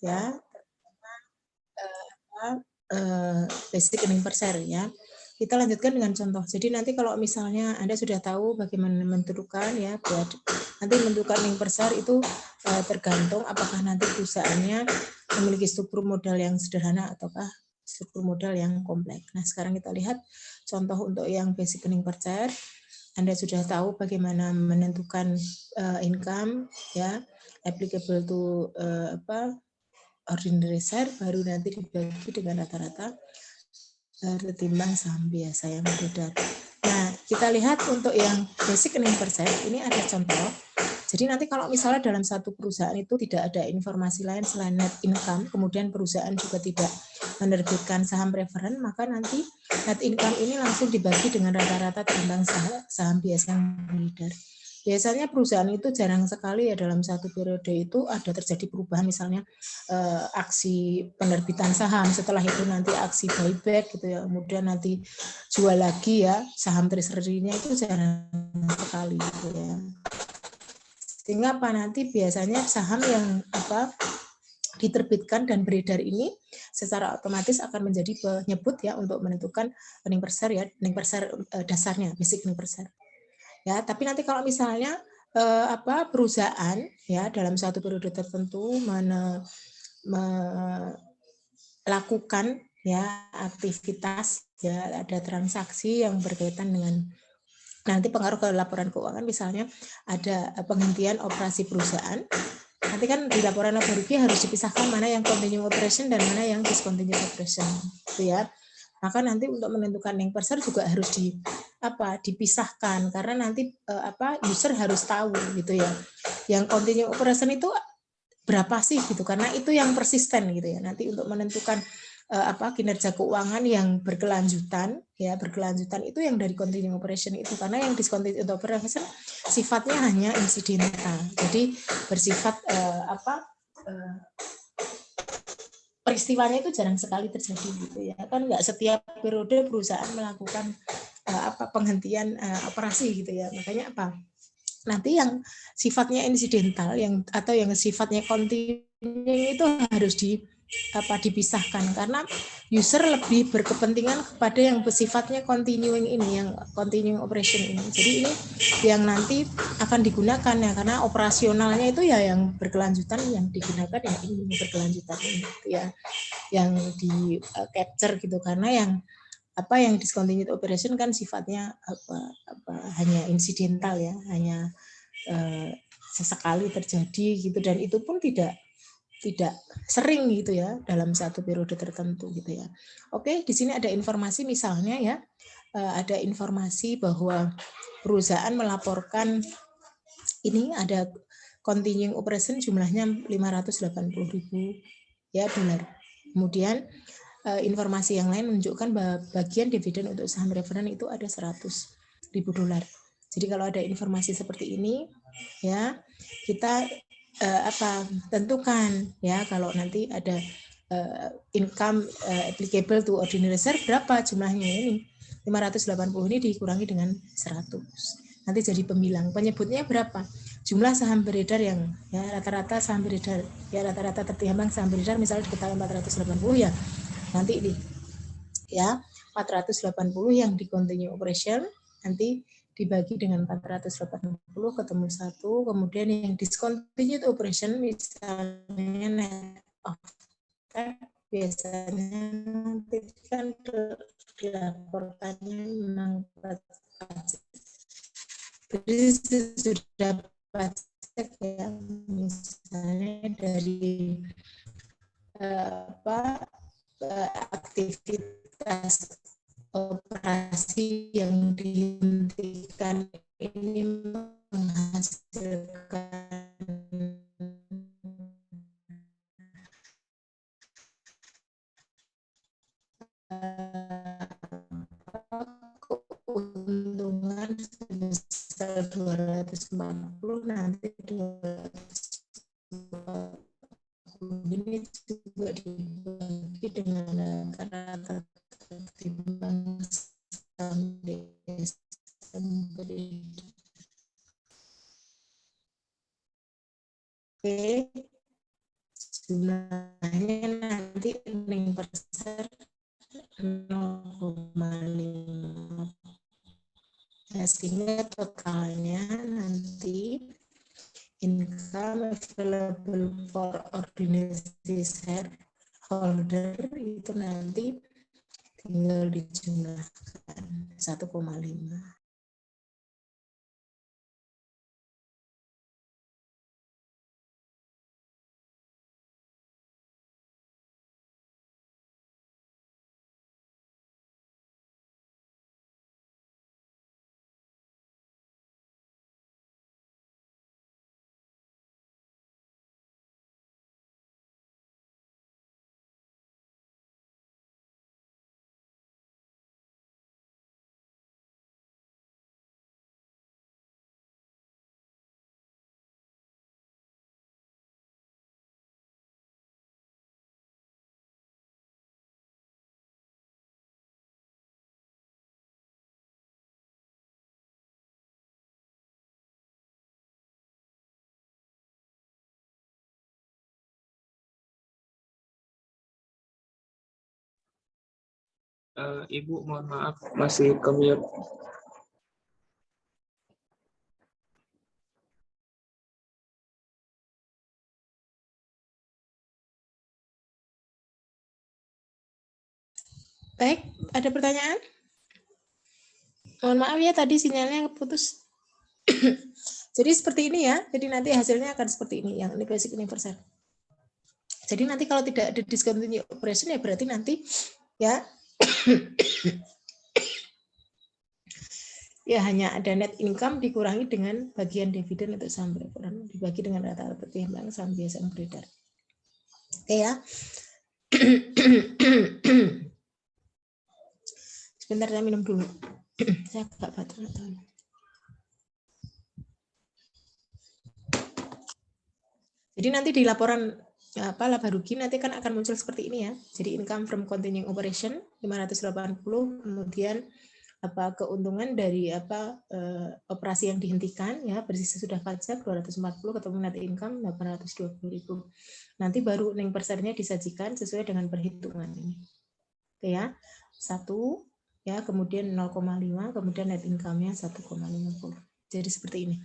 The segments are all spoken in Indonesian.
ya, basic earning per share ya. Kita lanjutkan dengan contoh. Jadi nanti kalau misalnya Anda sudah tahu bagaimana menentukan ya, buat nanti menentukan earning per share itu tergantung apakah nanti perusahaannya memiliki struktur modal yang sederhana ataukah struktur modal yang kompleks. Nah, sekarang kita lihat contoh untuk yang basic earning per share. Anda sudah tahu bagaimana menentukan income ya, applicable to ordinary share, baru nanti dibagi dengan rata-rata ketimbang saham biasa yang beredar. Nah, kita lihat untuk yang basic earning per share, ini ada contoh. Jadi nanti kalau misalnya dalam satu perusahaan itu tidak ada informasi lain selain net income, kemudian perusahaan juga tidak menerbitkan saham preferen, maka nanti net income ini langsung dibagi dengan rata-rata ketimbang saham biasa yang beredar. Biasanya perusahaan itu jarang sekali ya dalam satu periode itu ada terjadi perubahan, misalnya aksi penerbitan saham, setelah itu nanti aksi buyback gitu ya, kemudian nanti jual lagi ya, saham treasury-nya itu jarang sekali gitu ya. Sehingga apa, nanti biasanya saham yang diterbitkan dan beredar ini secara otomatis akan menjadi penyebut ya untuk menentukan earning per share ya, earning per share dasarnya, basic earning per share. Ya, tapi nanti kalau misalnya perusahaan ya dalam satu periode tertentu melakukan ya aktivitas ya, ada transaksi yang berkaitan dengan nanti pengaruh ke laporan keuangan, misalnya ada penghentian operasi perusahaan. Nanti kan di laporan laba rugi harus dipisahkan mana yang continuing operation dan mana yang discontinued operation, gitu ya. Maka nanti untuk menentukan earning per share juga harus dipisahkan, karena nanti user harus tahu gitu ya. Yang continuing operation itu berapa sih gitu, karena itu yang persisten gitu ya. Nanti untuk menentukan kinerja keuangan yang berkelanjutan ya, berkelanjutan itu yang dari continuing operation itu, karena yang discontinued operation sifatnya hanya insidental, jadi bersifat peristiwanya itu jarang sekali terjadi gitu ya, kan nggak setiap periode perusahaan melakukan penghentian operasi gitu ya. Makanya nanti yang sifatnya insidental atau yang sifatnya continuing itu harus dipisahkan, karena user lebih berkepentingan kepada yang bersifatnya continuing ini, yang continuing operation ini. Jadi ini yang nanti akan digunakan ya, karena operasionalnya itu ya yang berkelanjutan, yang digunakan ya ini berkelanjutan gitu ya, yang di capture gitu, karena yang discontinued operation kan sifatnya hanya insidental ya, hanya sesekali terjadi gitu, dan itu pun tidak sering gitu ya dalam satu periode tertentu gitu ya. Oke, di sini ada informasi misalnya ya, ada informasi bahwa perusahaan melaporkan ini ada continuing operation jumlahnya 580.000 ya dolar. Kemudian informasi yang lain menunjukkan bahwa bagian dividen untuk saham referen itu ada 100.000 dolar. Jadi kalau ada informasi seperti ini ya, kita tentukan ya, kalau nanti ada income applicable to ordinary share berapa jumlahnya ini, 580 ini dikurangi dengan 100, nanti jadi pembilang penyebutnya berapa, jumlah saham beredar yang ya rata-rata saham beredar ya, rata-rata tertimbang saham beredar misalnya diketahui 480 ya, nanti ini ya 480 yang di continue operation nanti dibagi dengan 480 ketemu 1, kemudian yang discontinued operation misalnya net of tax biasanya nanti kan dilaporkannya memang pajak. Jadi sudah pajak ya, misalnya dari aktivitas operasi yang dihentikan ini menghasilkan keuntungan sebesar 240, nanti 240 ini juga dibagi dengan rata-rata ketimbang saham Desember. Oke, jumlahnya nanti earning per share 0,5. Ya, sehingga totalnya nanti income available for ordinary shareholder itu nanti tinggal dijumlahkan 1,5. Ibu, mohon maaf, masih ke mute. Baik, ada pertanyaan? Mohon maaf ya, tadi sinyalnya putus. Jadi seperti ini ya, jadi nanti hasilnya akan seperti ini, yang ini basic universal. Jadi nanti kalau tidak ada discontinued operation ya berarti nanti ya ya hanya ada net income dikurangi dengan bagian dividen untuk saham preferred, dibagi dengan rata-rata pertimbangan saham biasa yang beredar. Oke ya. Sebentar saya minum dulu. Saya agak batuk. Jadi nanti di laporan laba rugi nanti kan akan muncul seperti ini ya. Jadi income from continuing operation 580, kemudian keuntungan dari operasi yang dihentikan ya bersisa sudah pajak 240, ketemu net income 820.000. Nanti baru earning per share-nya disajikan sesuai dengan perhitungan ini. Oke ya. 1 ya, kemudian 0,5, kemudian net income-nya 1,50. Jadi seperti ini.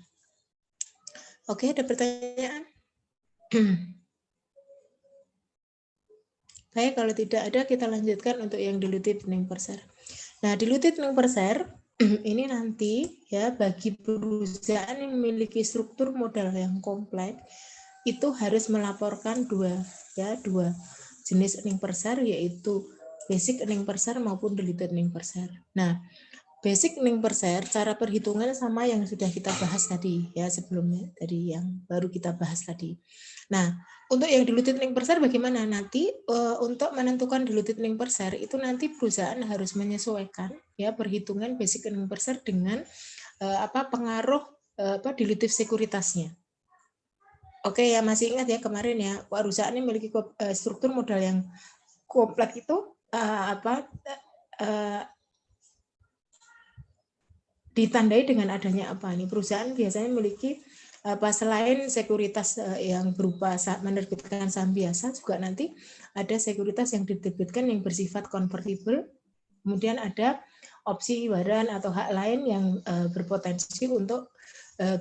Oke, ada pertanyaan? Baik, kalau tidak ada kita lanjutkan untuk yang diluted earning per share. Nah, diluted earning per share ini nanti ya bagi perusahaan yang memiliki struktur modal yang kompleks itu harus melaporkan dua jenis earning per share, yaitu basic earning per share maupun diluted earning per share. Nah, basic earning per share cara perhitungan sama yang sudah kita bahas tadi ya sebelumnya, dari yang baru kita bahas tadi. Nah, untuk yang diluted earning per share bagaimana? Nanti untuk menentukan diluted earning per share itu nanti perusahaan harus menyesuaikan ya perhitungan basic earning per share dengan pengaruh dilutive sekuritasnya. Oke ya, masih ingat ya kemarin ya perusahaan ini memiliki struktur modal yang kompleks itu ditandai dengan adanya apa nih? Perusahaan biasanya memiliki selain sekuritas yang berupa menerbitkan saham biasa, juga nanti ada sekuritas yang diterbitkan yang bersifat konvertibel, kemudian ada opsi waran atau hak lain yang berpotensi untuk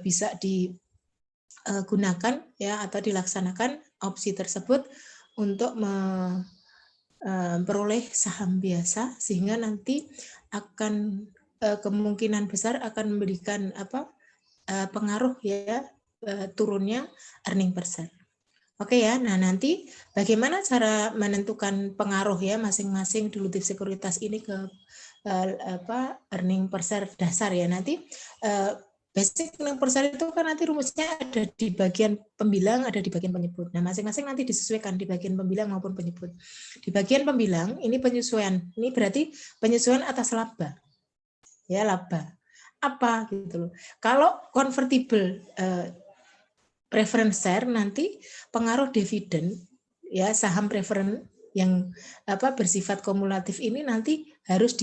bisa digunakan ya atau dilaksanakan opsi tersebut untuk memperoleh saham biasa, sehingga nanti akan kemungkinan besar akan memberikan pengaruh ya turunnya earning per share. Oke ya, nah nanti bagaimana cara menentukan pengaruh ya masing-masing dilutive sekuritas ini ke earning per share dasar ya. Nanti basic earning per share itu kan nanti rumusnya ada di bagian pembilang, ada di bagian penyebut. Nah, masing-masing nanti disesuaikan di bagian pembilang maupun penyebut. Di bagian pembilang ini penyesuaian. Ini berarti penyesuaian atas laba. Ya, laba. Apa gitu loh. Kalau convertible preference share nanti pengaruh dividen ya saham preference yang bersifat kumulatif ini nanti harus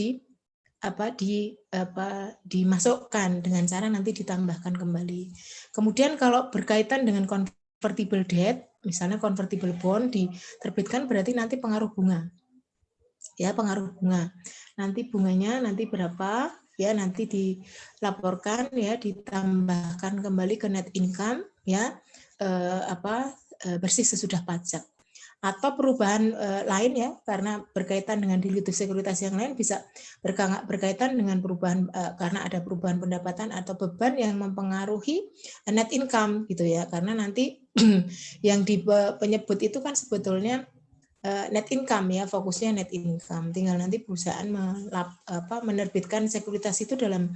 dimasukkan dengan cara nanti ditambahkan kembali. Kemudian kalau berkaitan dengan convertible debt misalnya convertible bond diterbitkan berarti nanti pengaruh bunga. Ya, pengaruh bunga. Nanti bunganya nanti berapa? Ya, nanti dilaporkan ya, ditambahkan kembali ke net income ya, bersih sesudah pajak. Atau perubahan lain ya, karena berkaitan dengan dilutif sekuritas yang lain bisa berkaitan dengan perubahan karena ada perubahan pendapatan atau beban yang mempengaruhi net income gitu ya, karena nanti yang di penyebut itu kan sebetulnya net income ya, fokusnya net income. Tinggal nanti perusahaan menerbitkan sekuritas itu dalam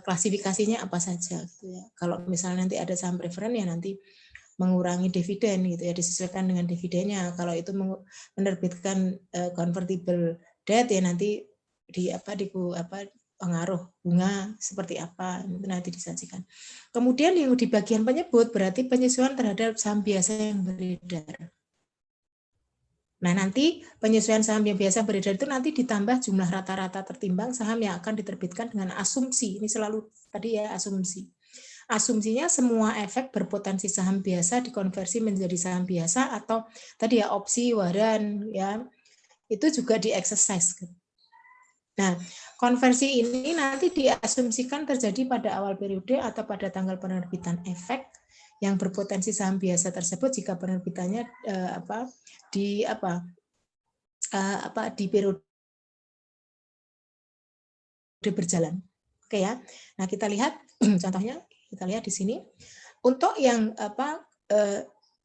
klasifikasinya apa saja gitu ya. Kalau misalnya nanti ada saham preferen ya nanti mengurangi dividen gitu ya, disesuaikan dengan dividennya. Kalau itu menerbitkan convertible debt ya nanti pengaruh bunga seperti apa itu nanti disajikan. Kemudian yang di bagian penyebut berarti penyesuaian terhadap saham biasa yang beredar. Nah, nanti penyesuaian saham yang biasa beredar itu nanti ditambah jumlah rata-rata tertimbang saham yang akan diterbitkan dengan asumsi. Ini selalu tadi ya, asumsi. Asumsinya semua efek berpotensi saham biasa dikonversi menjadi saham biasa atau tadi ya opsi, waran ya. Itu juga di-exercise. Nah, konversi ini nanti diasumsikan terjadi pada awal periode atau pada tanggal penerbitan efek yang berpotensi saham biasa tersebut jika penerbitannya di periode berjalan. Oke ya. Nah, kita lihat contohnya, kita lihat di sini. Untuk yang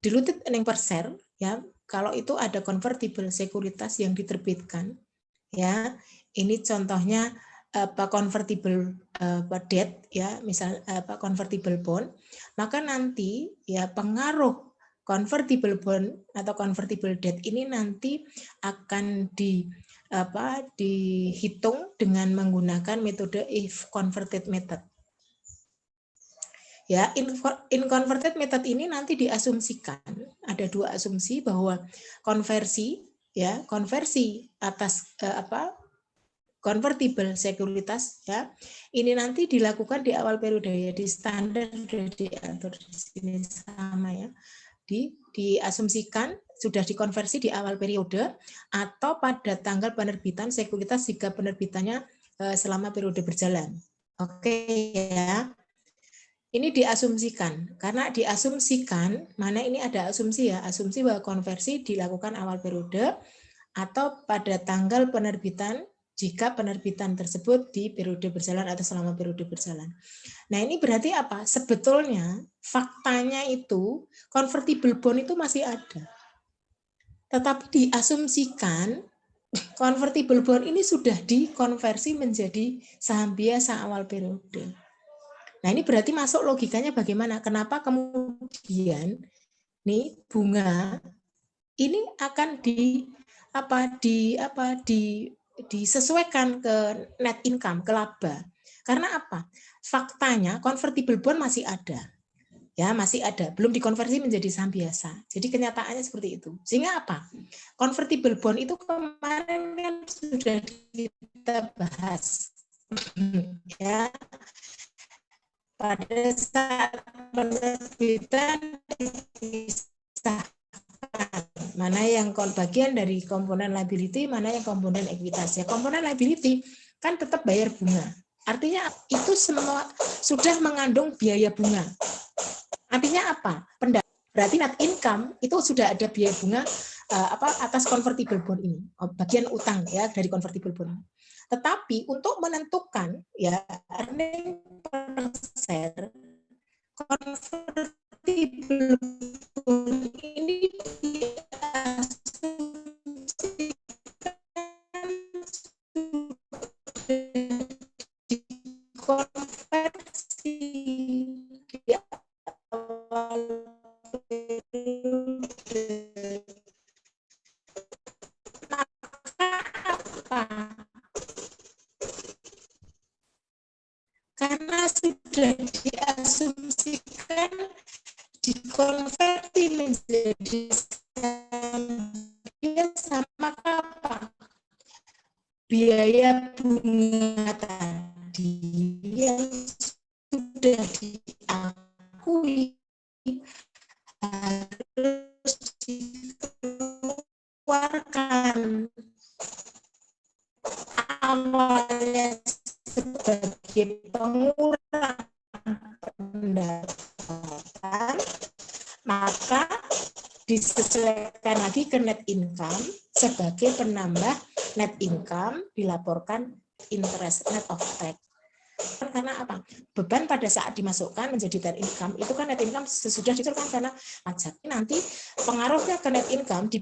diluted earning per share ya, kalau itu ada convertible sekuritas yang diterbitkan ya. Ini contohnya convertible debt ya, misal convertible bond, maka nanti ya pengaruh convertible bond atau convertible debt ini nanti akan dihitung dengan menggunakan metode if converted method. Ya, in converted method ini nanti diasumsikan ada dua asumsi bahwa konversi atas convertible sekuritas ya. Ini nanti dilakukan di awal periode ya, di standar sudah diatur di sini sama ya. Diasumsikan sudah dikonversi di awal periode atau pada tanggal penerbitan sekuritas jika penerbitannya selama periode berjalan. Oke ya. Ini diasumsikan, karena diasumsikan, mana ini ada asumsi ya, asumsi bahwa konversi dilakukan awal periode atau pada tanggal penerbitan jika penerbitan tersebut di periode berjalan atau selama periode berjalan. Nah ini berarti apa? Sebetulnya faktanya itu convertible bond itu masih ada. Tetapi diasumsikan convertible bond ini sudah dikonversi menjadi saham biasa awal periode. Nah ini berarti masuk logikanya bagaimana? Kenapa kemudian nih bunga ini akan disesuaikan ke net income, ke laba. Karena apa? Faktanya convertible bond masih ada. Ya, masih ada, belum dikonversi menjadi saham biasa. Jadi kenyataannya seperti itu. Sehingga apa? Convertible bond itu kemarin kan sudah kita bahas. Ya. Pada saat penerbitan mana yang bagian dari komponen liability, mana yang komponen ekuitas. Ya, komponen liability kan tetap bayar bunga. Artinya itu semua sudah mengandung biaya bunga. Artinya apa? Berarti net income itu sudah ada biaya bunga atas convertible bond ini, bagian utang ya dari convertible bond. Tetapi untuk menentukan ya earning per share convertible bond ini dikonversi di awal periode. Karena sudah diasumsikan dikonversi menjadi biasa, maka apa? Biaya bunga tadi yang sudah diakui dikeluarkan awalnya sebagai pengurang pendapatan, maka disesuaikan lagi ke net income sebagai penambah net income, dilaporkan interest net of tax. Karena apa? Beban pada saat dimasukkan menjadi net income itu kan net income sesudah diturunkan karena pajak. Nanti pengaruhnya ke net income di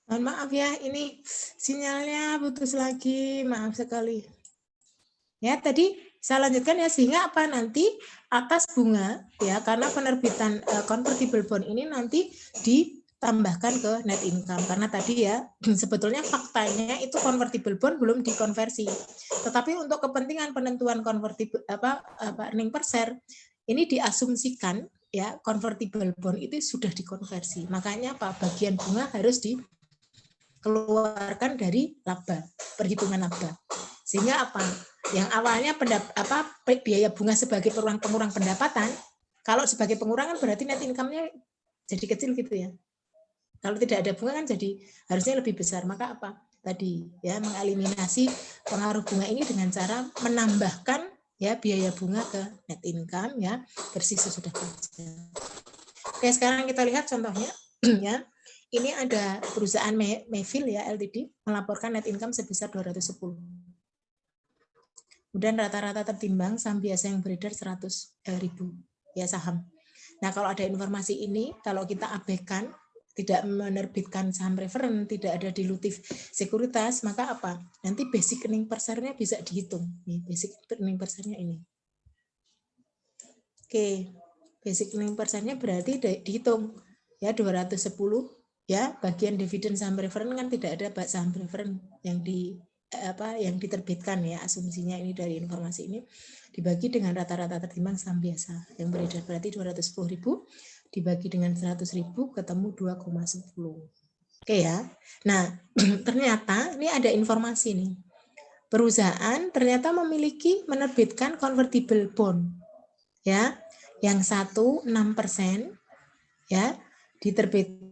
mohon maaf ya, ini sinyalnya putus lagi, maaf sekali. Ya, tadi saya lanjutkan ya, sehingga apa nanti atas bunga ya, karena penerbitan convertible bond ini nanti ditambahkan ke net income karena tadi ya sebetulnya faktanya itu convertible bond belum dikonversi. Tetapi untuk kepentingan penentuan convertible earning per share ini diasumsikan ya convertible bond itu sudah dikonversi. Makanya apa? Bagian bunga harus dikeluarkan dari laba, perhitungan laba. Sehingga apa? Yang awalnya biaya bunga sebagai pengurang pendapatan, kalau sebagai pengurangan berarti net income-nya jadi kecil gitu ya. Kalau tidak ada bunga kan jadi harusnya lebih besar. Maka apa? Tadi ya mengeliminasi pengaruh bunga ini dengan cara menambahkan ya biaya bunga ke net income ya bersih sesudah pajak. Oke, sekarang kita lihat contohnya ya. Ini ada perusahaan Mayfield ya Ltd melaporkan net income sebesar 210. Kemudian rata-rata tertimbang saham biasa yang beredar 100.000 ya saham. Nah, kalau ada informasi ini, kalau kita abaikan, tidak menerbitkan saham referen, tidak ada dilutif sekuritas, maka apa? Nanti basic earning per share-nya bisa dihitung. Nih, basic earning per share-nya ini. Oke, basic earning per share-nya berarti dihitung ya 210 ya, bagian dividen saham referen kan tidak ada saham referen yang yang diterbitkan ya, asumsinya ini dari informasi ini dibagi dengan rata-rata tertimbang saham biasa yang beredar berarti 210.000 dibagi dengan 100.000 ketemu 2,10. Oke ya. Nah, ternyata ini ada informasi nih. Perusahaan ternyata menerbitkan convertible bond ya, yang 6% ya, diterbitkan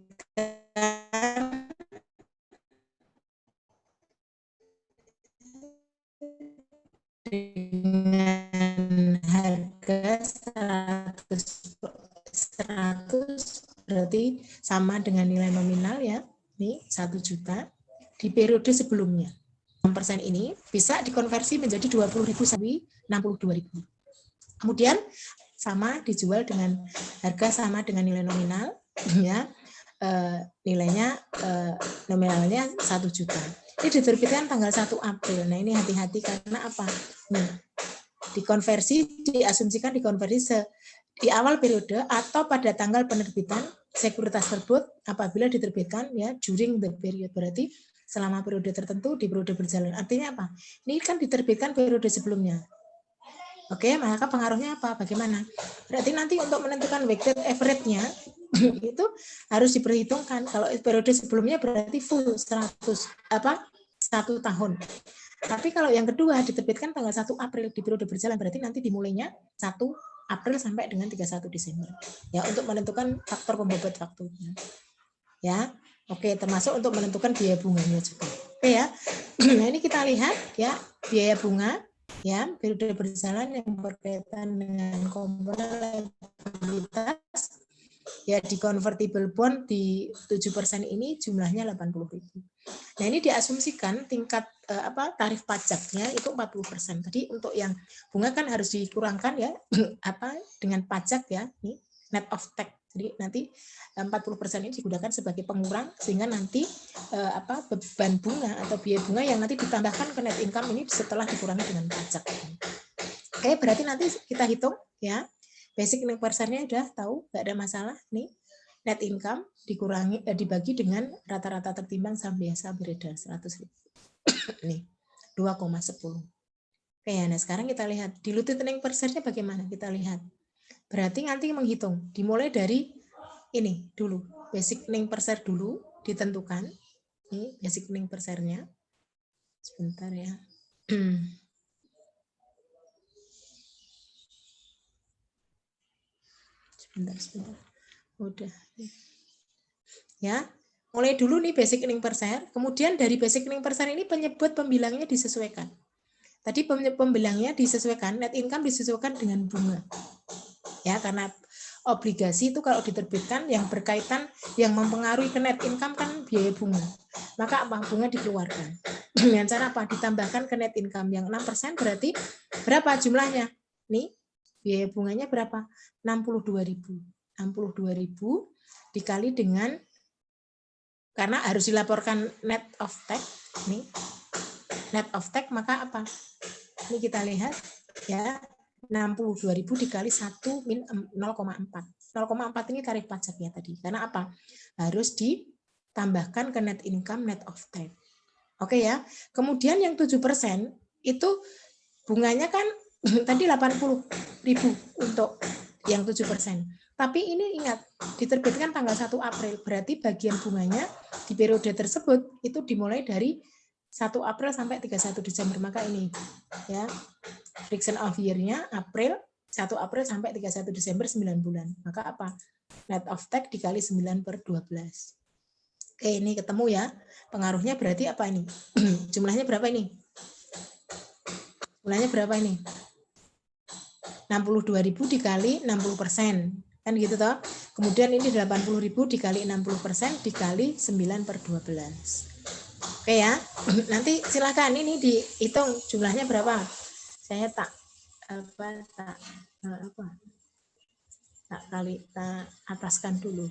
dengan harga 100 berarti sama dengan nilai nominal ya, ini 1 juta di periode sebelumnya. 6% ini bisa dikonversi menjadi 20.000 sampai 62.000. Kemudian sama dijual dengan harga sama dengan nilai nominal ya, nilainya nominalnya 1 juta. Ini diterbitkan tanggal 1 April. Nah, ini hati-hati karena apa? Nih, diasumsikan dikonversi di awal periode atau pada tanggal penerbitan sekuritas tersebut apabila diterbitkan ya during the period, berarti selama periode tertentu di periode berjalan. Artinya apa? Ini kan diterbitkan periode sebelumnya. Oke, maka pengaruhnya apa? Bagaimana? Berarti nanti untuk menentukan weighted average-nya itu harus diperhitungkan. Kalau periode sebelumnya berarti full 1 tahun. Tapi kalau yang kedua diterbitkan tanggal 1 April di periode berjalan, berarti nanti dimulainya 1 April sampai dengan 31 Desember. Ya, untuk menentukan faktor pembobot waktunya. Ya. Oke, termasuk untuk menentukan biaya bunganya juga. Oke ya. Nah, ini kita lihat ya, biaya bunga ya, periode berjalan yang berkaitan dengan komponen liabilitas ya, di convertible bond di 7% ini jumlahnya 80.000. Nah, ini diasumsikan tingkat tarif pajaknya itu 40%. Tadi untuk yang bunga kan harus dikurangkan ya dengan pajak ya, nih net of tax. Jadi nanti 40% ini digunakan sebagai pengurang sehingga nanti beban bunga atau biaya bunga yang nanti ditambahkan ke net income ini setelah dikurangi dengan pajak. Oke, berarti nanti kita hitung ya. Basic earning per share-nya udah tahu, nggak ada masalah nih. Net income dibagi dengan rata-rata tertimbang saham biasa beredar 100.000. Nih, 2,10. Oke ya, nah sekarang kita lihat diluted earning per share-nya bagaimana, kita lihat. Berarti nanti menghitung, dimulai dari ini dulu, basic earning per share dulu ditentukan. Ini basic earning per share-nya. Sebentar ya. Sebentar. Udah. Ya, mulai dulu nih basic earning per share, kemudian dari basic earning per share ini penyebut pembilangnya disesuaikan. Tadi pembilangnya disesuaikan, net income disesuaikan dengan bunga. Ya, karena obligasi itu kalau diterbitkan yang berkaitan, yang mempengaruhi ke net income kan biaya bunga. Maka apa? Bunga dikeluarkan. Dengan cara apa? Ditambahkan ke net income yang 6% berarti berapa jumlahnya? Nih, biaya bunganya berapa? 62.000. 62.000 dikali dengan, karena harus dilaporkan net of tax, nih. Net of tax maka apa? Ini kita lihat ya, 62.000 dikali 1 min 0,4. 0,4 ini tarif pajaknya tadi. Karena apa? Harus ditambahkan ke net income net of tax. Oke ya. Kemudian yang 7% itu bunganya kan tadi 80.000 untuk yang 7%. Tapi ini ingat, diterbitkan tanggal 1 April. Berarti bagian bunganya di periode tersebut itu dimulai dari 1 April sampai 31 Desember. Maka ini ya, friction of year-nya April, 1 April sampai 31 Desember 9 bulan. Maka apa? Net of tax dikali 9/12. Oke, ini ketemu ya. Pengaruhnya berarti apa ini? Jumlahnya berapa ini? Jumlahnya berapa ini? 62.000 dikali 60%. Kan gitu toh. Kemudian ini 80.000 dikali 60% dikali 9/12. Oke ya. Nanti silakan ini dihitung jumlahnya berapa. Saya tak ataskan dulu.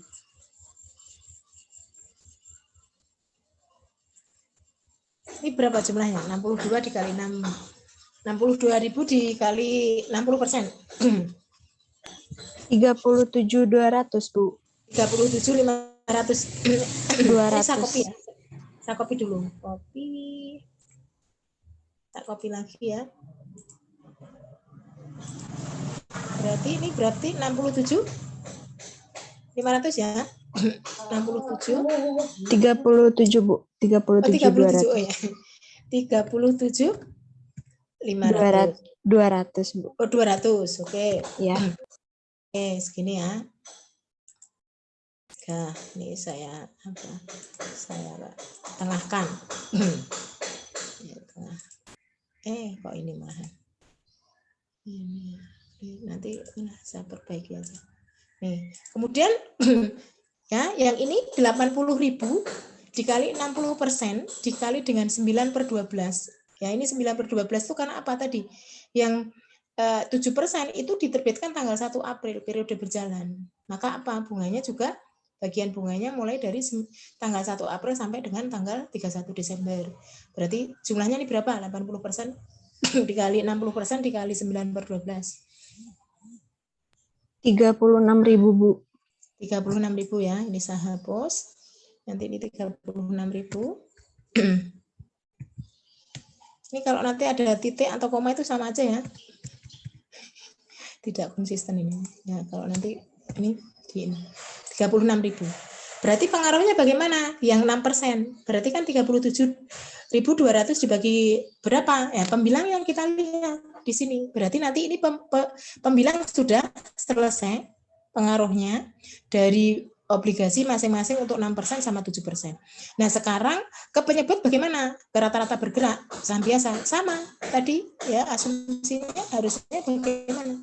Ini berapa jumlahnya? 62 dikali 6. 62.000 dikali 60%. 37.200, Bu. 37.500. 200. Saya copy ya. Saya copy dulu. Tak copy lagi ya. Berarti 67 500 ya. 67 37, Bu. 37.200. Oh ya. 37 500. 200, Bu. Oh, 200. Oke. Ya. Oke, segini ya. Nah, ini saya tengahkan. Kok ini mahal. Ini nanti saya perbaiki aja. Nih, kemudian ya, yang ini 80.000 dikali 60% dikali dengan 9/12. Ya, ini 9/12 itu karena apa tadi? Yang 7% itu diterbitkan tanggal 1 April, periode berjalan. Maka apa? Bunganya juga, bagian bunganya mulai dari tanggal 1 April sampai dengan tanggal 31 Desember. Berarti jumlahnya ini berapa? 80% dikali 60% dikali 9/12. 36.000, Bu. 36.000 ya. Ini saya hapus. Nanti ini 36.000. Ini kalau nanti ada titik atau koma itu sama aja ya. Tidak konsisten ini. Ya, kalau nanti ini di ini 36.000. Berarti pengaruhnya bagaimana? Yang 6%. Berarti kan 37.200 dibagi berapa? Ya, pembilang yang kita lihat di sini. Berarti nanti ini pembilang sudah selesai pengaruhnya dari obligasi masing-masing untuk 6% sama 7%. Nah, sekarang ke penyebut bagaimana? Ke rata-rata bergerak, saham biasa. Sama tadi ya, asumsinya harusnya bagaimana?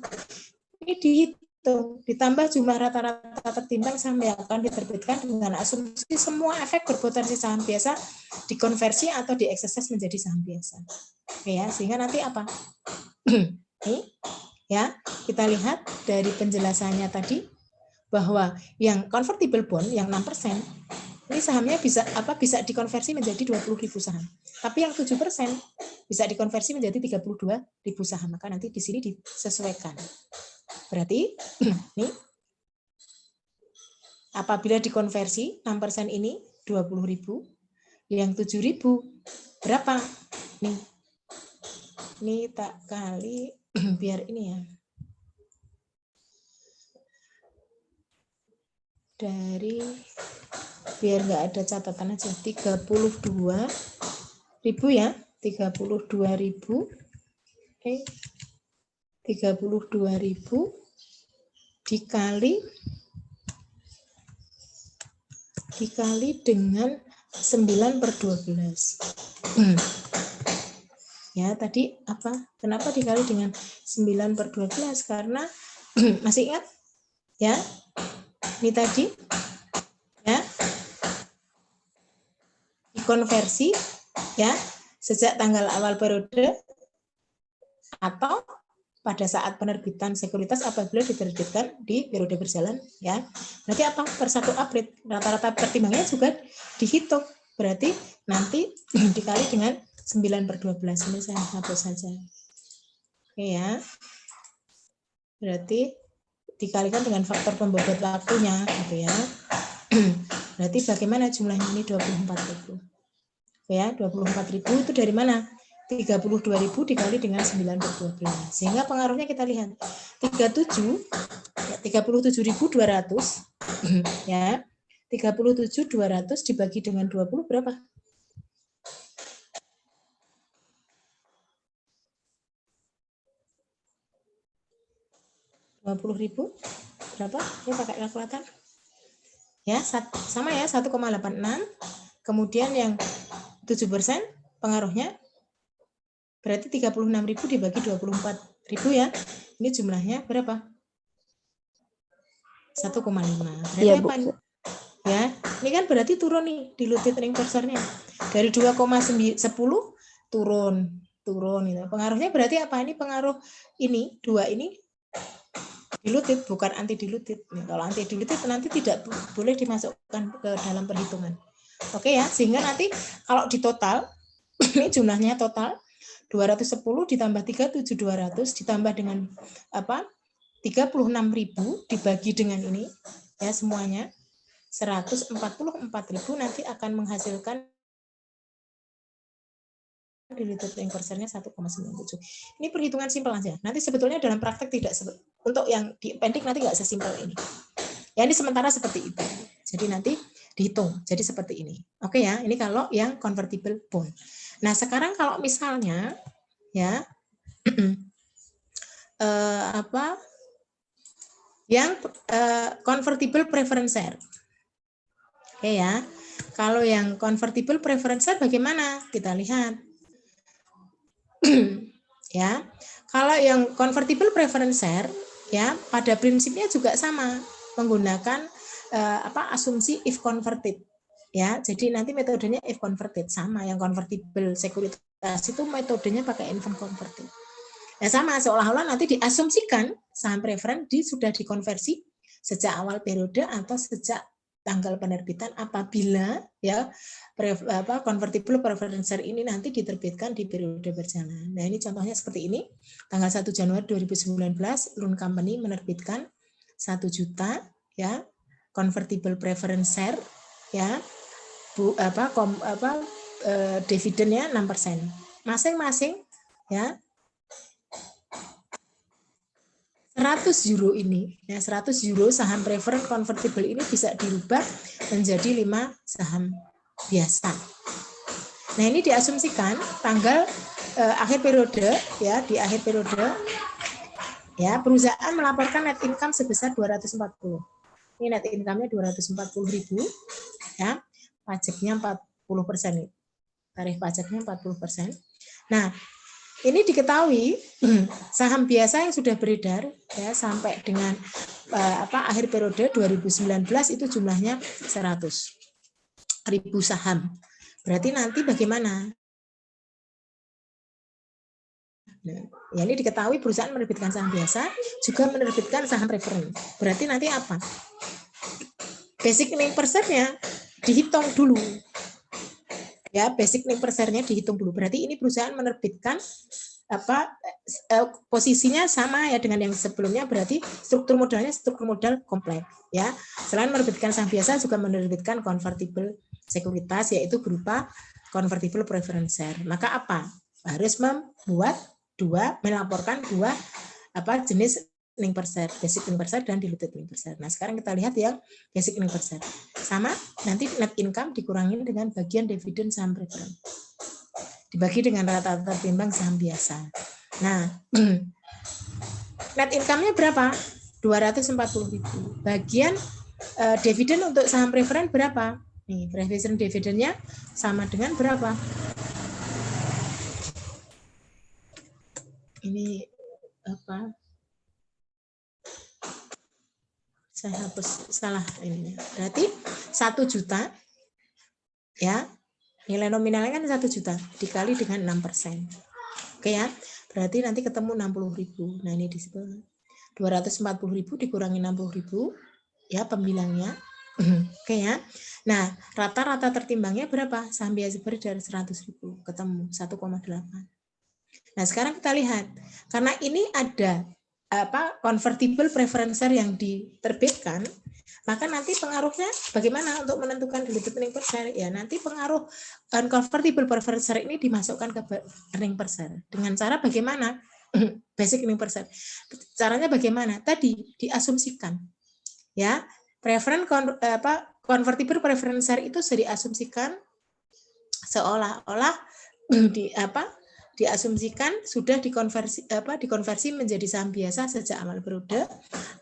Ini dihitung, ditambah jumlah rata-rata tertimbang saham yang akan diterbitkan dengan asumsi semua efek berpotensi saham biasa dikonversi atau dieksersis menjadi saham biasa. Oke ya, sehingga nanti apa? Nih, ya, kita lihat dari penjelasannya tadi bahwa yang convertible bond yang 6% ini sahamnya bisa dikonversi menjadi 20.000 saham. Tapi yang 7% bisa dikonversi menjadi 32.000 saham. Maka nanti di sini disesuaikan. Berarti nih, apabila dikonversi 6% ini 20.000, yang 7.000 berapa? Nih. Ini tak kali biar ini ya. Dari biar nggak ada catatan aja 32.000 ya, 32.000. Oke. 32.000 dikali dengan 9/12. Ya, tadi apa? Kenapa dikali dengan 9/12? Karena masih ingat? Ya. Ini tadi ya. Dikonversi ya sejak tanggal awal periode atau pada saat penerbitan sekuritas apabila diterbitkan di periode berjalan ya. Berarti apa? Per 1 April rata-rata pertimbangannya juga dihitung. Berarti nanti dikali dengan 9/12. Ini saya hapus saja. Oke ya. Berarti dikalikan dengan faktor pembobot waktunya gitu ya. Berarti bagaimana jumlahnya ini 24.000. Ya, 24.000 itu dari mana? 32.000 dikali dengan 9/12. Sehingga pengaruhnya kita lihat 37.200 ya. 37.200 dibagi dengan 20 berapa? 20.000 berapa? Ini pakai kalkulator. Ya, sama ya 1,86. Kemudian yang 7% pengaruhnya berarti 36.000 dibagi 24.000 ya. Ini jumlahnya berapa? 1,5. Berarti Iya, apa Bu. nih? Ya, ini kan berarti turun nih diluted ring kursornya. Dari 2,10 turun gitu. Pengaruhnya berarti apa? Ini pengaruh ini, 2 ini diluted bukan anti diluted. Nah, kalau anti diluted nanti tidak boleh dimasukkan ke dalam perhitungan. Oke ya, sehingga nanti kalau di total ini jumlahnya total 210 ditambah 37.200 ditambah dengan apa? 36.000 dibagi dengan ini ya semuanya 144.000 nanti akan menghasilkan diluted ring kursornya 1,97. Ini perhitungan simpel aja. Nanti sebetulnya dalam praktek tidak untuk yang di appendix nanti nggak sesimpel ini. Ya ini sementara seperti itu. Jadi nanti dihitung. Jadi seperti ini. Oke ya, ini kalau yang convertible bond. Nah, sekarang kalau misalnya ya yang convertible preference share. Oke ya. Kalau yang convertible preference share bagaimana? Kita lihat. Ya. Kalau yang convertible preference share ya pada prinsipnya juga sama menggunakan asumsi if converted. Ya, jadi nanti metodenya if converted sama yang convertible sekuritas itu metodenya pakai if converted. Ya sama seolah-olah nanti diasumsikan saham preferen sudah dikonversi sejak awal periode atau sejak tanggal penerbitan apabila ya convertible preference share ini nanti diterbitkan di periode berjalan. Nah, ini contohnya seperti ini. Tanggal 1 Januari 2019 Loan Company menerbitkan 1 juta ya convertible preference share ya dividennya 6%. Masing-masing ya 100 euro ini, ya 100 euro saham preferen convertible ini bisa dirubah menjadi 5 saham biasa. Nah ini diasumsikan tanggal akhir periode, ya di akhir periode, ya perusahaan melaporkan net income sebesar 240. Ini net income-nya 240.000, ya pajaknya 40%, tarif pajaknya 40%. Nah ini diketahui saham biasa yang sudah beredar ya sampai dengan akhir periode 2019 itu jumlahnya 100.000 saham. Berarti nanti bagaimana? Nah, ya ini diketahui perusahaan menerbitkan saham biasa juga menerbitkan saham preferen. Berarti nanti apa? Basic name per share-nya dihitung dulu. Ya, basic name per share-nya dihitung dulu. Berarti ini perusahaan menerbitkan posisinya sama ya dengan yang sebelumnya, berarti struktur modalnya struktur modal kompleks ya. Selain menerbitkan saham biasa juga menerbitkan convertible sekuritas yaitu berupa convertible preference share. Maka apa? Harus membuat melaporkan dua jenis earning per share, basic earning per share dan diluted earning per share. Nah, sekarang kita lihat yang basic earning per share. Sama, nanti net income dikurangin dengan bagian dividen saham preferred. Dibagi dengan rata-rata timbang saham biasa. Nah, net income-nya berapa? 240.000. Bagian dividen untuk saham preferred berapa? Nih, preferred dividennya sama dengan berapa? Ini apa? Saya hapus salah ini. Berarti 1 juta ya. Nilai nominalnya kan 1 juta dikali dengan 6%. Oke ya. Berarti nanti ketemu 60.000. Nah, ini di situ. 240.000 dikurangi 60.000 ya pembilangnya. Oke ya. Nah, rata-rata tertimbangnya berapa? Saham biasa dari 100.000 ketemu 1,8. Nah, sekarang kita lihat, karena ini ada convertible preference share yang diterbitkan, maka nanti pengaruhnya bagaimana untuk menentukan diluted earning per share? Ya, nanti pengaruh convertible preference share ini dimasukkan ke earning per share. Dengan cara bagaimana? Basic earning per share. Caranya bagaimana? Tadi diasumsikan. Ya, convertible preference share itu sudah diasumsikan seolah-olah diasumsikan sudah dikonversi menjadi saham biasa sejak awal periode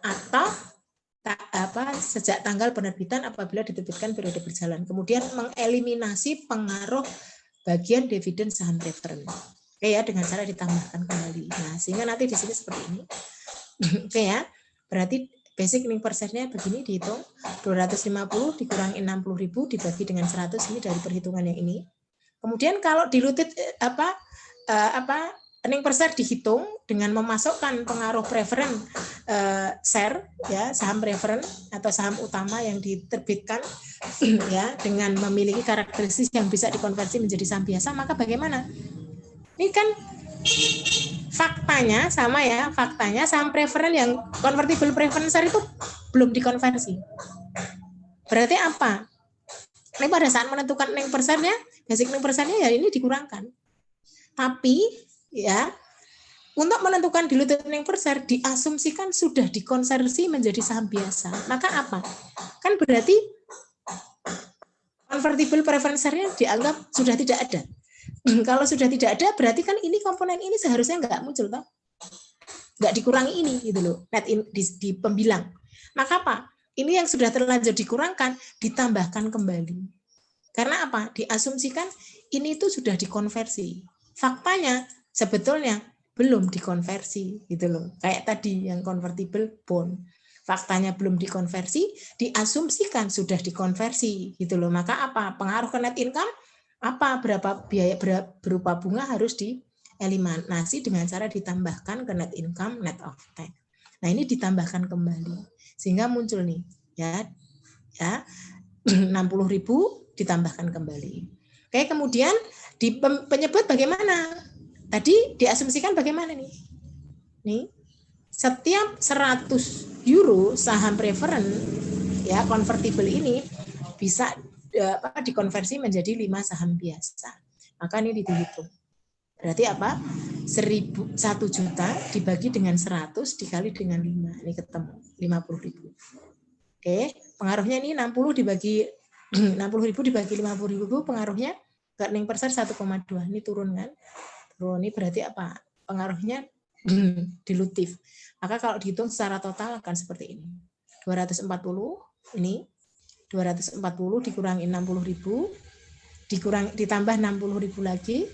atau sejak tanggal penerbitan apabila diterbitkan periode berjalan. Kemudian mengeliminasi pengaruh bagian dividen saham preferred. Oke ya, dengan cara ditambahkan kembali. Nah, sehingga nanti di sini seperti ini. Oke ya. Berarti basic earning per share-nya begini dihitung 250 dikurangi 60.000 dibagi dengan 100, ini dari perhitungan yang ini. Kemudian kalau diluted earning per share dihitung dengan memasukkan pengaruh preference share ya, saham preference atau saham utama yang diterbitkan ya dengan memiliki karakteristik yang bisa dikonversi menjadi saham biasa, maka bagaimana? Ini kan faktanya sama ya, faktanya saham preference yang convertible preference share itu belum dikonversi. Berarti apa? Ini pada saat menentukan earning per share-nya, basic earning per share-nya ya ini dikurangkan. Tapi ya untuk menentukan diluted earning per share diasumsikan sudah dikonversi menjadi saham biasa. Maka apa? Kan berarti convertible preference share-nya dianggap sudah tidak ada. Kalau sudah tidak ada berarti kan ini komponen ini seharusnya nggak muncul toh. Nggak dikurangi ini gitu loh, net di pembilang. Maka apa? Ini yang sudah terlanjur dikurangkan ditambahkan kembali. Karena apa? Diasumsikan ini itu sudah dikonversi. Faktanya sebetulnya belum dikonversi gitu loh. Kayak tadi yang convertible bond. Faktanya belum dikonversi, diasumsikan sudah dikonversi gitu loh. Maka apa? Pengaruh ke net income apa? Berapa biaya berupa bunga harus dieliminasi dengan cara ditambahkan ke net income net of tax. Nah, ini ditambahkan kembali sehingga muncul nih ya 60.000 ditambahkan kembali. Oke, kemudian di penyebut bagaimana? Tadi diasumsikan bagaimana nih? Nih, setiap 100 euro saham preference ya convertible ini bisa dikonversi menjadi 5 saham biasa. Maka ini dihitung. Berarti apa? 1 juta dibagi dengan 100 dikali dengan 5. Ini ketemu 50.000. Oke, pengaruhnya ini 60.000 dibagi 50.000 pengaruhnya ke earning per share 1,2. Ini turun kan? Turun, ini berarti apa? Pengaruhnya dilutif. Maka kalau dihitung secara total akan seperti ini. 240 ini 240 dikurangi 60.000 ditambah 60.000 lagi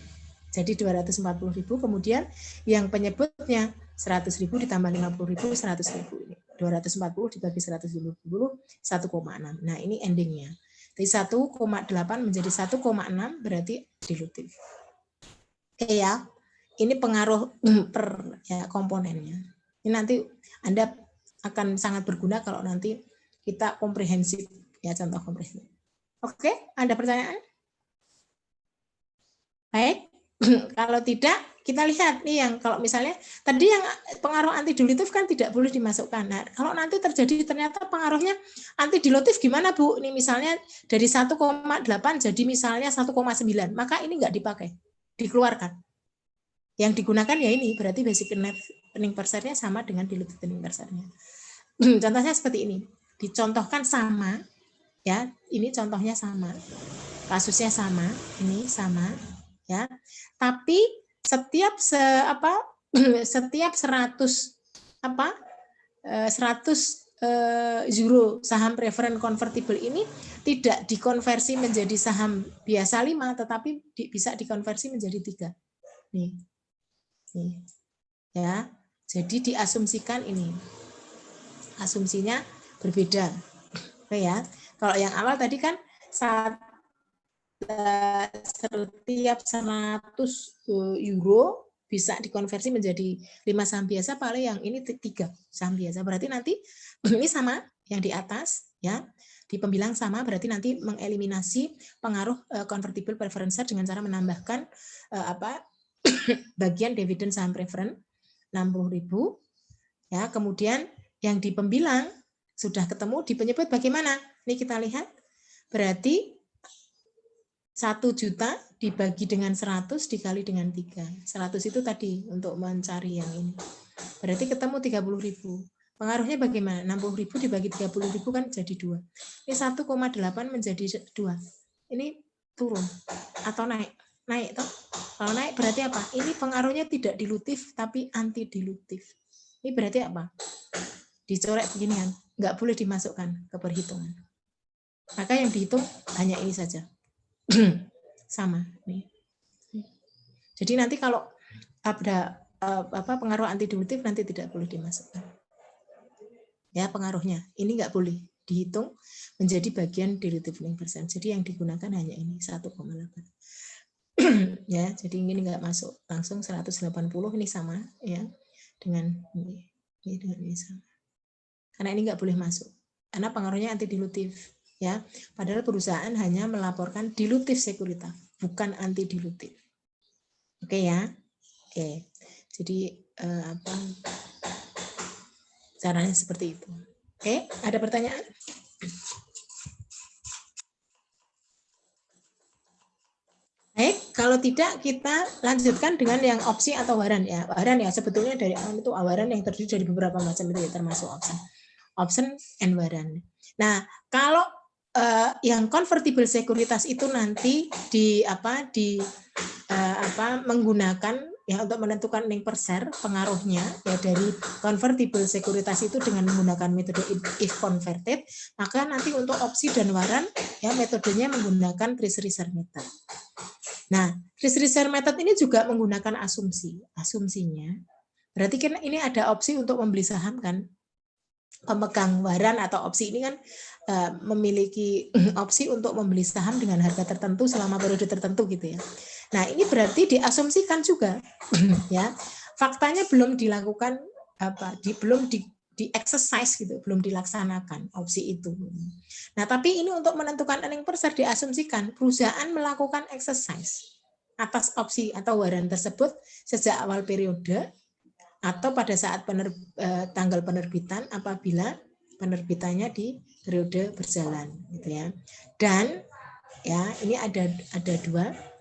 jadi 240.000, kemudian yang penyebutnya 100.000 ditambah 50.000 100.000 ini. 240 dibagi 120 1,6. Nah, ini endingnya. Dari 1,8 menjadi 1,6 berarti dilutif. Oke ya. Ini pengaruh per ya, komponennya. Ini nanti Anda akan sangat berguna kalau nanti kita komprehensif ya, contoh komprehensif. Oke, ada pertanyaan? Baik. Kalau tidak, kita lihat nih yang kalau misalnya tadi yang pengaruh antidilutif kan tidak boleh dimasukkan. Nah, kalau nanti terjadi ternyata pengaruhnya antidilutif gimana Bu? Ini misalnya dari 1,8 jadi misalnya 1,9, maka ini nggak dipakai, dikeluarkan. Yang digunakan ya ini, berarti basic net earning per share-nya sama dengan diluted earning per share-nya. Contohnya seperti ini. Dicontohkan sama, ya. Ini contohnya sama. Kasusnya sama, ini sama, ya. Tapi setiap setiap 100 euro saham preferred convertible ini tidak dikonversi menjadi saham biasa 5, tetapi bisa dikonversi menjadi 3. Nih. Ya. Jadi diasumsikan ini. Asumsinya berbeda. Oke ya. Kalau yang awal tadi kan setiap 100 euro bisa dikonversi menjadi 5 saham biasa, paling yang ini 3 saham biasa. Berarti nanti ini sama yang di atas ya. Di pembilang sama, berarti nanti mengeliminasi pengaruh convertible preferred share dengan cara menambahkan bagian dividen saham preferred 60.000 ya. Kemudian yang di pembilang sudah ketemu, di penyebut bagaimana? Ini kita lihat. Berarti 1 juta dibagi dengan 100 dikali dengan 3. 100 itu tadi untuk mencari yang ini. Berarti ketemu 30.000. Pengaruhnya bagaimana? 60.000 dibagi 30.000 kan jadi 2. Ini 1,8 menjadi 2. Ini turun atau naik? Naik toh. Kalau naik berarti apa? Ini pengaruhnya tidak dilutif tapi anti dilutif. Ini berarti apa? Dicoret beginian, nggak boleh dimasukkan ke perhitungan. Maka yang dihitung hanya ini saja. Sama nih. Jadi nanti kalau ada pengaruh anti dilutif nanti tidak boleh dimasukkan. Ya, pengaruhnya ini nggak boleh dihitung menjadi bagian dilutif earning per share. Jadi yang digunakan hanya ini 1,8. Ya, jadi ini nggak masuk. Langsung 180 ini sama ya dengan ini dengan ini sama. Karena ini nggak boleh masuk. Karena pengaruhnya anti dilutif. Ya, padahal perusahaan hanya melaporkan dilutif sekuritas, bukan anti dilutif. Oke ya. Oke. Jadi caranya seperti itu. Oke, ada pertanyaan? Baik, kalau tidak kita lanjutkan dengan yang opsi atau waran ya. Waran ya sebetulnya dari itu waran yang terdiri dari beberapa macam itu ya, termasuk option and waran. Nah, kalau yang convertible sekuritas itu nanti menggunakan ya untuk menentukan earning per share pengaruhnya ya dari convertible sekuritas itu dengan menggunakan metode if converted, maka nanti untuk opsi dan waran ya metodenya menggunakan treasury share method. Nah, treasury share method ini juga menggunakan asumsinya berarti kan ini ada opsi untuk membeli saham kan. Pemegang waran atau opsi ini kan memiliki opsi untuk membeli saham dengan harga tertentu selama periode tertentu gitu ya. Nah, ini berarti diasumsikan juga ya. Faktanya belum dilakukan belum di exercise gitu, belum dilaksanakan opsi itu. Nah, tapi ini untuk menentukan earning per share diasumsikan perusahaan melakukan exercise atas opsi atau waran tersebut sejak awal periode atau pada saat tanggal penerbitan apabila penerbitannya di periode berjalan gitu ya. Dan ya ini ada 2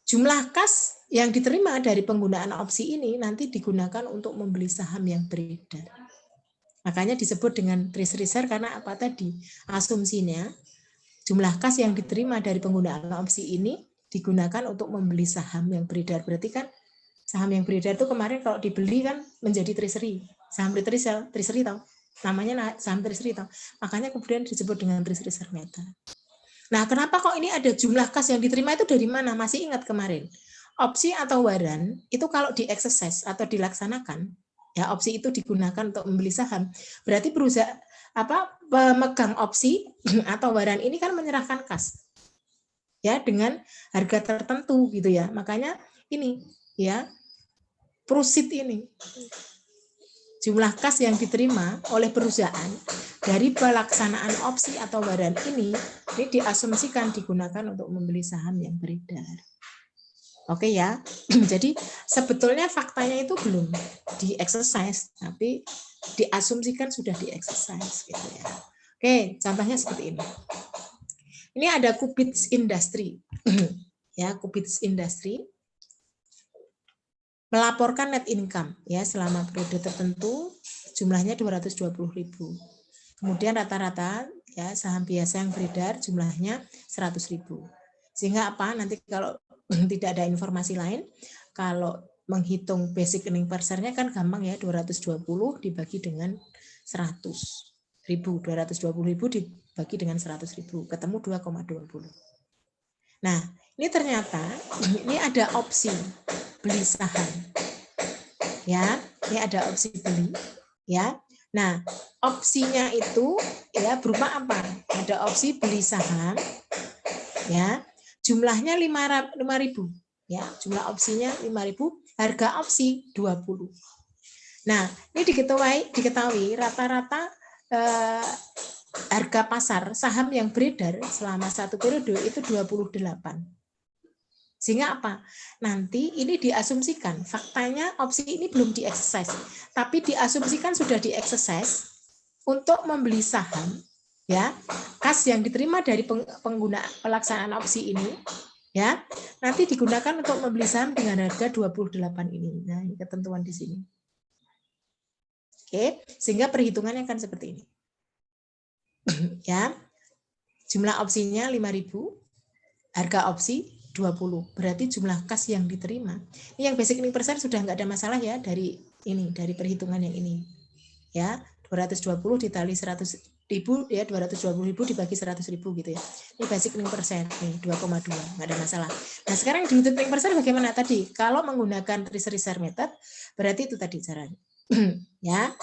jumlah kas yang diterima dari penggunaan opsi ini nanti digunakan untuk membeli saham yang beredar. Makanya disebut dengan treasury share karena apa tadi? Asumsinya jumlah kas yang diterima dari penggunaan opsi ini digunakan untuk membeli saham yang beredar. Berarti kan saham yang beredar itu kemarin kalau dibeli kan menjadi treasury, saham treasury tahu, namanya saham treasury tahu. Makanya kemudian disebut dengan treasury share method. Nah, kenapa kok ini ada jumlah kas yang diterima itu dari mana? Masih ingat kemarin? Opsi atau waran itu kalau di-exercise atau dilaksanakan, ya opsi itu digunakan untuk membeli saham. Berarti perusahaan pemegang opsi atau waran ini kan menyerahkan kas. Ya, dengan harga tertentu gitu ya. Makanya ini ya proceed ini jumlah kas yang diterima oleh perusahaan dari pelaksanaan opsi atau waran ini diasumsikan digunakan untuk membeli saham yang beredar. Oke ya. Jadi sebetulnya faktanya itu belum di exercise tapi diasumsikan sudah di exercise gitu ya. Oke, contohnya seperti ini. Ini ada Kubits Industry. Ya, Kubits Industry. melaporkan net income ya selama periode tertentu jumlahnya 220.000. Kemudian rata-rata ya saham biasa yang beredar jumlahnya 100.000. Sehingga apa? Nanti kalau tidak ada informasi lain, kalau menghitung basic earning per share-nya kan gampang ya, 220 dibagi dengan 100.000. 220.000 dibagi dengan 100.000, ketemu 2,20. Nah, ini ternyata ini ada opsi beli saham. Ya, ini ada opsi beli ya. Nah, opsinya itu ya berupa apa? Ada opsi beli saham ya. Jumlahnya 5.000 ya. Jumlah opsinya 5.000, harga opsi 20. Nah, ini diketahui rata-rata harga pasar saham yang beredar selama satu periode itu 28. Sehingga apa? Nanti ini diasumsikan, faktanya opsi ini belum dieksersis, tapi diasumsikan sudah dieksersis untuk membeli saham, ya, kas yang diterima dari pengguna pelaksanaan opsi ini, ya, nanti digunakan untuk membeli saham dengan harga 28 ini. Nah, ini ketentuan di sini. Oke, sehingga perhitungannya akan seperti ini. Ya, jumlah opsinya 5.000, harga opsi 20, berarti jumlah kas yang diterima. Ini yang basic earning per share sudah nggak ada masalah ya dari ini, dari perhitungan yang ini. Ya, 220 dikali 100.000 ya, 220.000 dibagi 100.000 gitu ya. Ini basic earning per share nih 2,2, nggak ada masalah. Nah, sekarang diluted earning per share bagaimana tadi? Kalau menggunakan reserve method, berarti itu tadi caranya. Ya.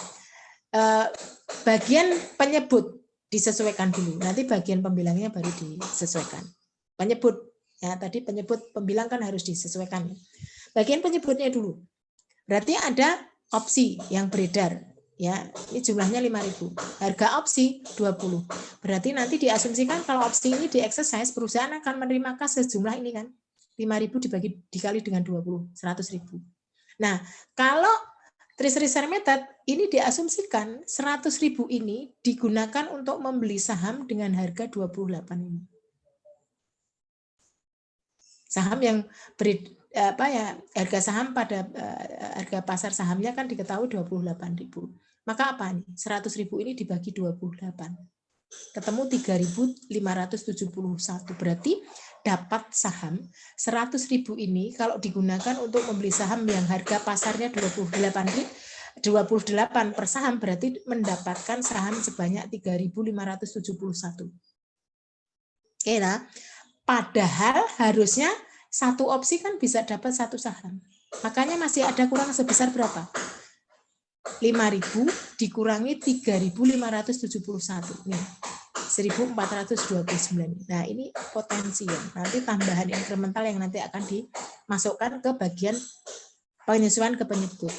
Bagian penyebut disesuaikan dulu. Nanti bagian pembilangnya baru disesuaikan. Penyebut ya, tadi penyebut pembilang kan harus disesuaikan. Bagian penyebutnya dulu. Berarti ada opsi yang beredar ya. Ini jumlahnya 5.000. Harga opsi 20. Berarti nanti diasumsikan kalau opsi ini dieksersis, perusahaan akan menerima kas sejumlah ini kan. 5.000 dikali dengan 20, 100.000. Nah, kalau reserve method ini diasumsikan 100.000 ini digunakan untuk membeli saham dengan harga 28 ini. Saham yang harga saham pada harga pasar sahamnya kan diketahui 28.000. Maka apa nih? 100.000 ini dibagi 28. Ketemu 3.571. Berarti dapat saham 100.000 ini kalau digunakan untuk membeli saham yang harga pasarnya 28 per saham, berarti mendapatkan saham sebanyak 3.571. Oke lah. Padahal harusnya satu opsi kan bisa dapat satu saham. Makanya masih ada kurang sebesar berapa? 5.000 dikurangi 3.571. Nih, 1.429. Nah, ini potensi ya. Nanti tambahan incremental yang nanti akan dimasukkan ke bagian penyesuaian ke penyebut.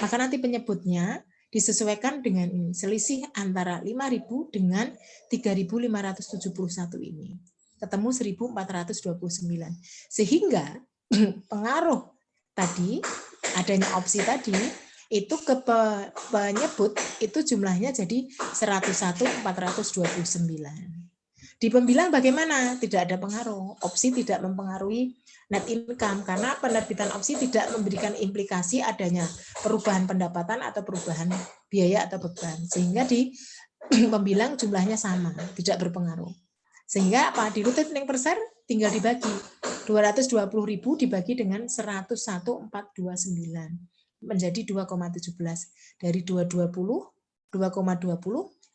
Maka nanti penyebutnya disesuaikan dengan ini. Selisih antara 5.000 dengan 3.571 ini. Ketemu 1.429. Sehingga pengaruh tadi, adanya opsi tadi, itu ke penyebut itu jumlahnya jadi 101.429. Di pembilang bagaimana? Tidak ada pengaruh. Opsi tidak mempengaruhi net income karena penerbitan opsi tidak memberikan implikasi adanya perubahan pendapatan atau perubahan biaya atau beban. Sehingga di pembilang jumlahnya sama, tidak berpengaruh. Sehingga apa? Diluted earning per share tinggal dibagi. 220.000 dibagi dengan 101.429 menjadi 2,17. Dari 2,20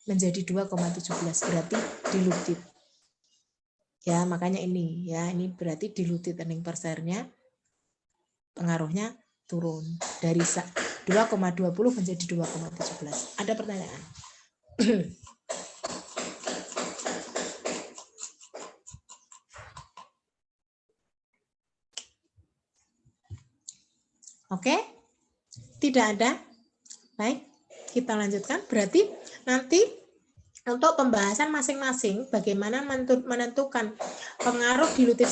menjadi 2,17, berarti diluted. Ya, makanya ini ya, ini berarti diluted earning per share-nya pengaruhnya turun dari 2,20 menjadi 2,17. Ada pertanyaan? Oke? Tidak ada? Baik, kita lanjutkan. Berarti nanti untuk pembahasan masing-masing bagaimana menentukan pengaruh diluted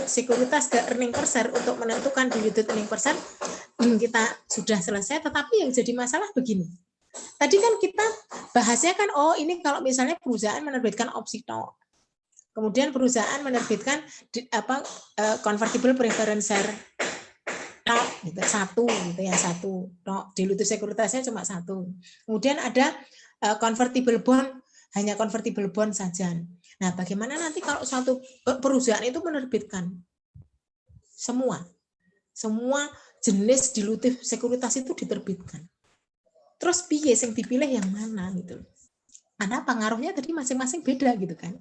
sekuritas ke earning per share untuk menentukan diluted earning per share kita sudah selesai, tetapi yang jadi masalah begini. Tadi kan kita bahasnya kan ini kalau misalnya perusahaan menerbitkan opsi toh. Kemudian perusahaan menerbitkan convertible preference share. gitu, satu gitu ya, satu dilutif sekuritasnya cuma satu. Kemudian ada convertible bond, hanya convertible bond saja. Nah, bagaimana nanti kalau suatu perusahaan itu menerbitkan semua jenis dilutif sekuritas itu diterbitkan. Terus piye sing dipilih yang mana gitu. Karena pengaruhnya tadi masing-masing beda gitu kan.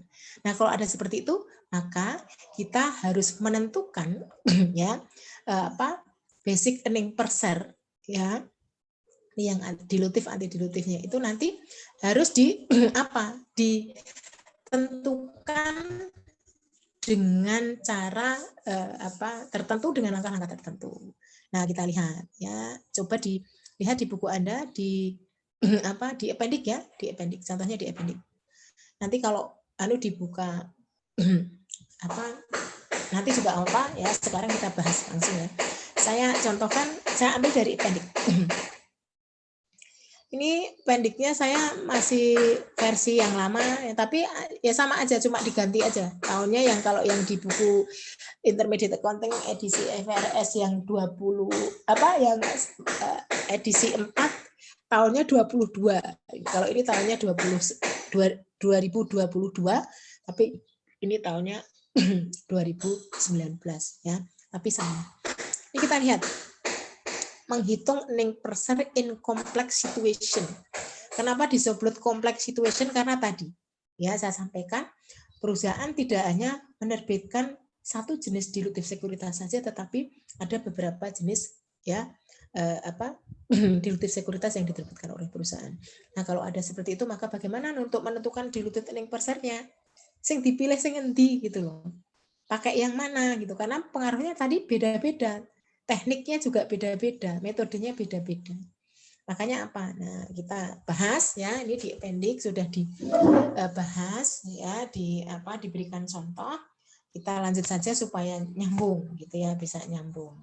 Nah, kalau ada seperti itu, maka kita harus menentukan ya basic earning per share ya, yang dilutif anti dilutifnya itu nanti harus ditentukan dengan cara tertentu, dengan langkah-langkah tertentu. Nah, kita lihat ya, coba dilihat di buku Anda di di appendix ya, di appendix, contohnya di appendix. Nanti kalau dibuka nanti juga ya, sekarang kita bahas langsung ya. Saya contohkan, saya ambil dari appendix. Ini pendiknya saya masih versi yang lama, ya, tapi ya sama aja, cuma diganti aja tahunnya. Yang kalau yang di buku Intermediate Accounting edisi FRS yang 20 yang edisi 4 tahunnya 22. Kalau ini tahunnya 2022, tapi ini tahunnya 2019 ya, tapi sama. Ini kita lihat. Menghitung earning per share in complex situation. Kenapa disebut complex situation? Karena tadi ya saya sampaikan, perusahaan tidak hanya menerbitkan satu jenis dilutif sekuritas saja, tetapi ada beberapa jenis ya dilutif sekuritas yang diterbitkan oleh perusahaan. Nah, kalau ada seperti itu, maka bagaimana untuk menentukan dilutif earning per share-nya? Sing dipilih sing endi gitu loh. Pakai yang mana gitu, karena pengaruhnya tadi beda-beda. Tekniknya juga beda-beda, metodenya beda-beda. Makanya apa? Nah, kita bahas ya, ini di appendix sudah dibahas ya, diberikan contoh. Kita lanjut saja supaya nyambung gitu ya, bisa nyambung.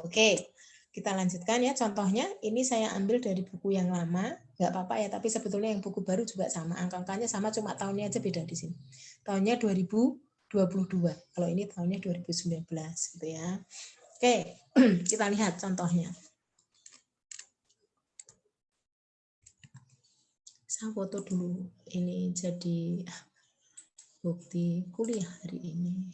Oke, kita lanjutkan ya contohnya. Ini saya ambil dari buku yang lama, nggak apa-apa ya, tapi sebetulnya yang buku baru juga sama, angka-angkanya sama, cuma tahunnya aja beda di sini. Tahunnya 2022, kalau ini tahunnya 2019 gitu ya. Oke, kita lihat contohnya. Saya foto dulu. Ini jadi bukti kuliah hari ini.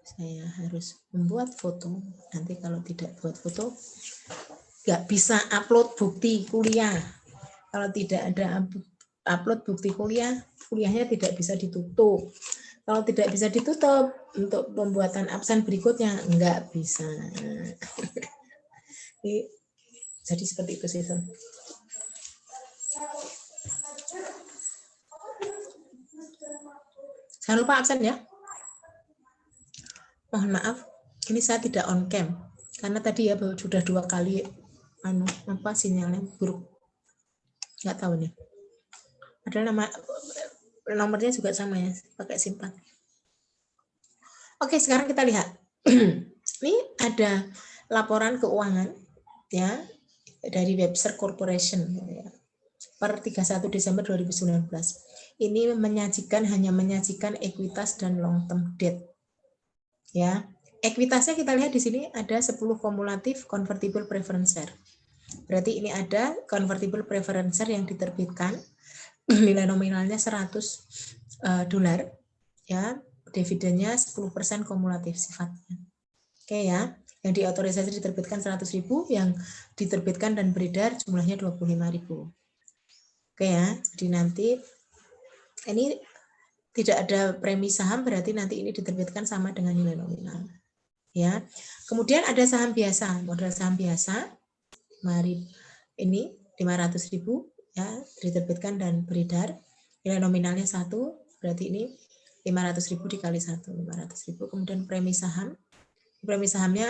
Saya harus membuat foto. Nanti kalau tidak buat foto, nggak bisa upload bukti kuliah. Kalau tidak ada upload bukti kuliah, kuliahnya tidak bisa ditutup. Kalau tidak bisa ditutup, untuk pembuatan absen berikutnya nggak bisa. Jadi seperti itu sih. Jangan lupa absen ya. Mohon maaf, ini saya tidak on cam karena tadi ya sudah 2 kali sinyalnya buruk. Nggak tahu nih. Padahal nomornya juga sama ya, pakai SIM 4. Oke, sekarang kita lihat. Ini ada laporan keuangan ya dari Webster Corporation ya, per 31 Desember 2019. Ini hanya menyajikan ekuitas dan long term debt. Ya. Ekuitasnya kita lihat di sini ada 10 kumulatif convertible preference share. Berarti ini ada convertible preference share yang diterbitkan, nilai nominalnya $100 ya. Dividennya 10% kumulatif sifatnya. Oke ya, yang diautorisasi diterbitkan 100.000, yang diterbitkan dan beredar jumlahnya 25.000. Oke ya, jadi nanti ini tidak ada premi saham, berarti nanti ini diterbitkan sama dengan nilai nominal. Ya, kemudian ada saham biasa, modal saham biasa, mari ini 500.000 ya, diterbitkan dan beredar, nilai nominalnya 1, berarti ini 500.000 dikali 1, 500.000. Kemudian premi sahamnya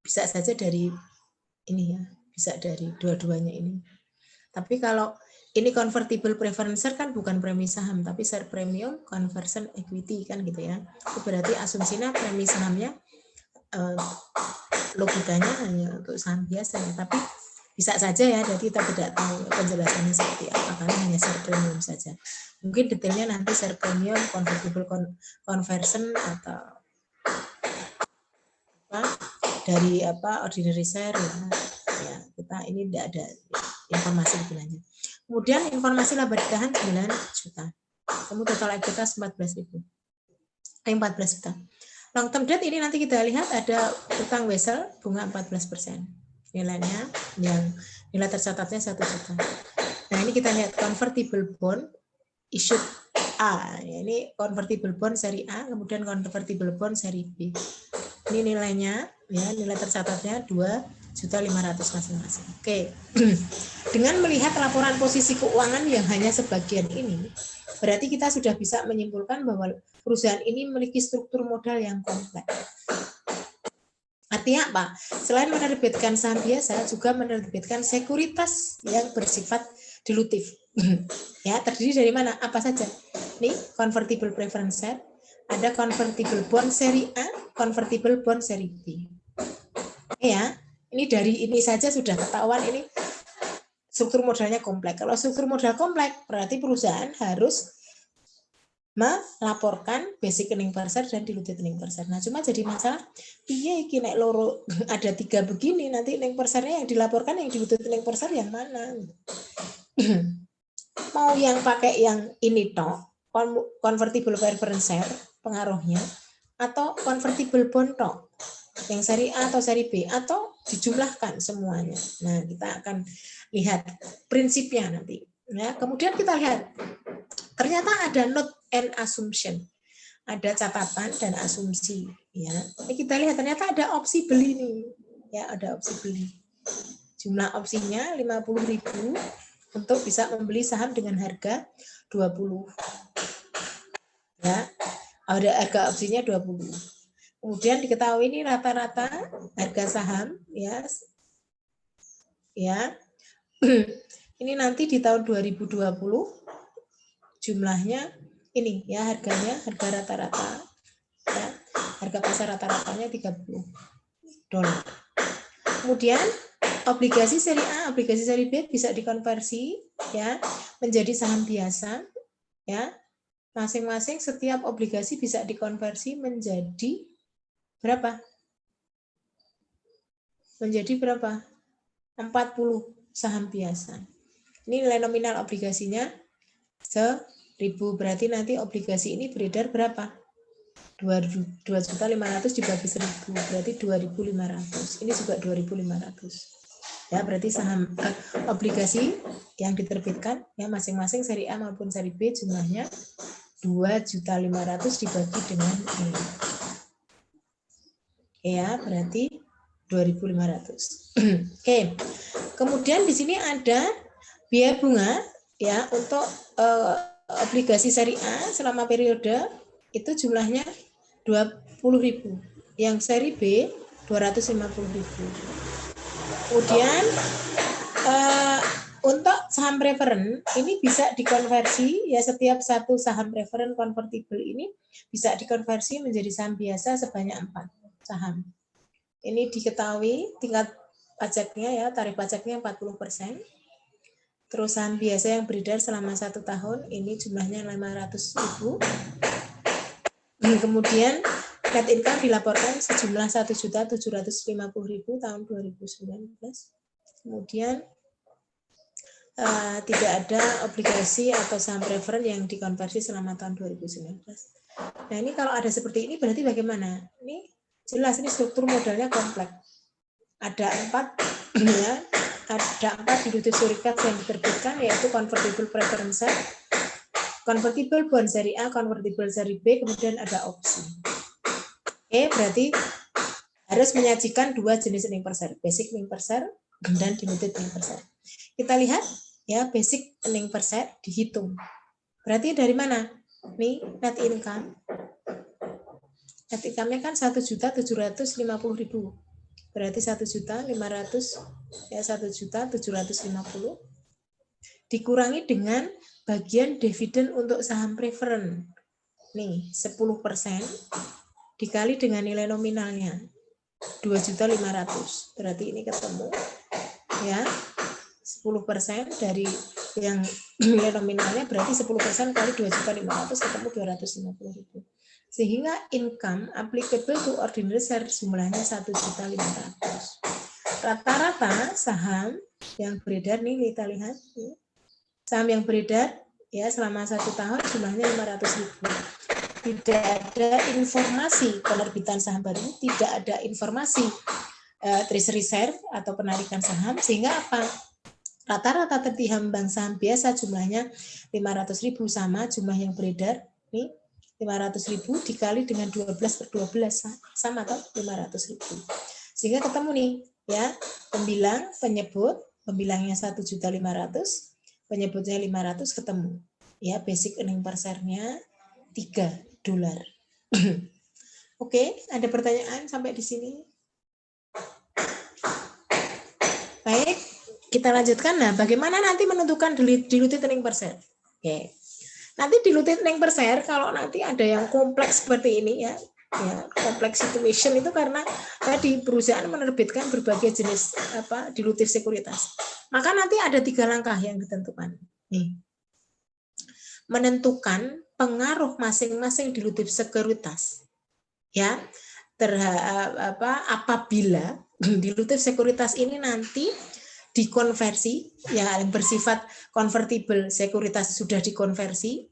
bisa saja dari ini ya, bisa dari dua-duanya ini. Tapi kalau ini convertible preference share kan bukan premi saham, tapi share premium conversion equity kan gitu ya. Itu berarti asumsinya premi sahamnya logikanya hanya untuk saham biasa ya, tapi bisa saja ya, jadi kita tidak tahu penjelasannya seperti apa, karena hanya share premium saja. Mungkin detailnya nanti share premium, convertible conversion atau dari ordinary share ya kita ini tidak ada informasi lebih lanjut. Kemudian informasi laba ditahan 9 juta. Kamu total ekuitas 14 juta. Long term debt ini nanti kita lihat ada utang wesel bunga 14%. Nilainya yang nilai tercatatnya 1 juta. Nah, ini kita lihat convertible bond issued A. Ini convertible bond seri A, kemudian convertible bond seri B. Ini nilainya ya, nilai tercatatnya 2.500.000 masing-masing. Oke. Dengan melihat laporan posisi keuangan yang hanya sebagian ini, berarti kita sudah bisa menyimpulkan bahwa perusahaan ini memiliki struktur modal yang kompleks. Artinya apa? Selain menerbitkan saham biasa, juga menerbitkan sekuritas yang bersifat dilutif. Ya, terdiri dari mana? Apa saja? Ini convertible preference share, ada convertible bond seri A, convertible bond seri B. Ya, ini dari ini saja sudah ketahuan ini struktur modalnya kompleks. Kalau struktur modal kompleks, berarti perusahaan harus melaporkan basic earning per share dan diluted earning per share. Nah, cuma jadi masalah, iya iki nek loro ada 3 begini, nanti earning per share-nya yang dilaporkan yang diluted earning per share yang mana? Mau yang pakai yang ini toh, convertible preference share pengaruhnya, atau convertible bond toh, yang seri A atau seri B, atau dijumlahkan semuanya. Nah, kita akan lihat prinsipnya nanti. Ya, kemudian kita lihat, ternyata ada note and assumption, ada catatan dan asumsi. Ya, ini kita lihat ternyata ada opsi beli nih. Ya, ada opsi beli. Jumlah opsinya 50.000 untuk bisa membeli saham dengan harga 20. Ya, ada harga opsinya 20. Kemudian diketahui ini rata-rata harga saham, ya. Ya. Ini nanti di tahun 2020 jumlahnya ini ya, harganya harga rata-rata ya, harga pasar rata-ratanya $30. Kemudian obligasi seri A, obligasi seri B bisa dikonversi ya menjadi saham biasa ya. Masing-masing setiap obligasi bisa dikonversi menjadi berapa? Menjadi berapa? 40 saham biasa. Ini nilai nominal obligasinya 1.000, berarti nanti obligasi ini beredar berapa? 2.500 dibagi 1.000, berarti 2.500. Ini juga 2.500. Ya, berarti saham obligasi yang diterbitkan ya masing-masing seri A maupun seri B jumlahnya 2.500 dibagi dengan ini. Ya, berarti 2.500. Oke. Kemudian di sini ada biaya bunga ya untuk obligasi seri A selama periode itu jumlahnya 20.000. Yang seri B 250.000. Kemudian untuk saham preferen ini bisa dikonversi ya, setiap satu saham preferen convertible ini bisa dikonversi menjadi saham biasa sebanyak 4 saham. Ini diketahui tingkat pajaknya ya, tarif pajaknya 40%. Terus saham biasa yang beredar selama 1 tahun ini jumlahnya 500.000. Kemudian net income dilaporkan sejumlah 1.750.000 tahun 2019. Kemudian tidak ada obligasi atau saham preferen yang dikonversi selama tahun 2019. Nah, ini kalau ada seperti ini berarti bagaimana? Ini jelas ini struktur modalnya kompleks. Ada 4 ya, ada 4 diluted securities yang diterbitkan, yaitu convertible preference share, convertible bond seri A, convertible seri B, kemudian ada opsi. Oke, berarti harus menyajikan 2 jenis earning per share, basic earning per share dan diluted earning per share. Kita lihat ya, basic earning per share dihitung. Berarti dari mana? Nih, net income. Net income-nya kan 1.750.000. Berarti 1.500.000 ya, 1.750.000 dikurangi dengan bagian dividen untuk saham preferen. Nih, 10% dikali dengan nilai nominalnya 2.500.000. Berarti ini ketemu ya 10% dari yang nilai nominalnya, berarti 10% kali 2.500.000 ketemu 250.000. Sehingga income applicable to ordinary share jumlahnya 1.500.000. Rata-rata saham yang beredar nih kita lihat. Saham yang beredar ya selama 1 tahun jumlahnya 500.000. Tidak ada informasi penerbitan saham baru, tidak ada informasi treasury share atau penarikan saham, sehingga apa? Rata-rata tertiham bank saham biasa jumlahnya 500.000 sama jumlah yang beredar nih 500.000 dikali dengan 12/12 sama atau 500.000. Sehingga ketemu nih ya, pembilangnya 1.500.000, penyebutnya 500 ketemu. Ya, basic earning per share-nya $3. Oke, ada pertanyaan sampai di sini? Baik, kita lanjutkan. Nah, bagaimana nanti menentukan diluted earning per share? Oke. Nanti diluted earning per share kalau nanti ada yang kompleks seperti ini ya, complex situation itu karena tadi perusahaan menerbitkan berbagai jenis diluted sekuritas. Maka nanti ada 3 langkah yang ditentukan. Nih. Menentukan pengaruh masing-masing diluted sekuritas. Ya, apabila diluted sekuritas ini nanti dikonversi, ya yang bersifat convertible sekuritas sudah dikonversi,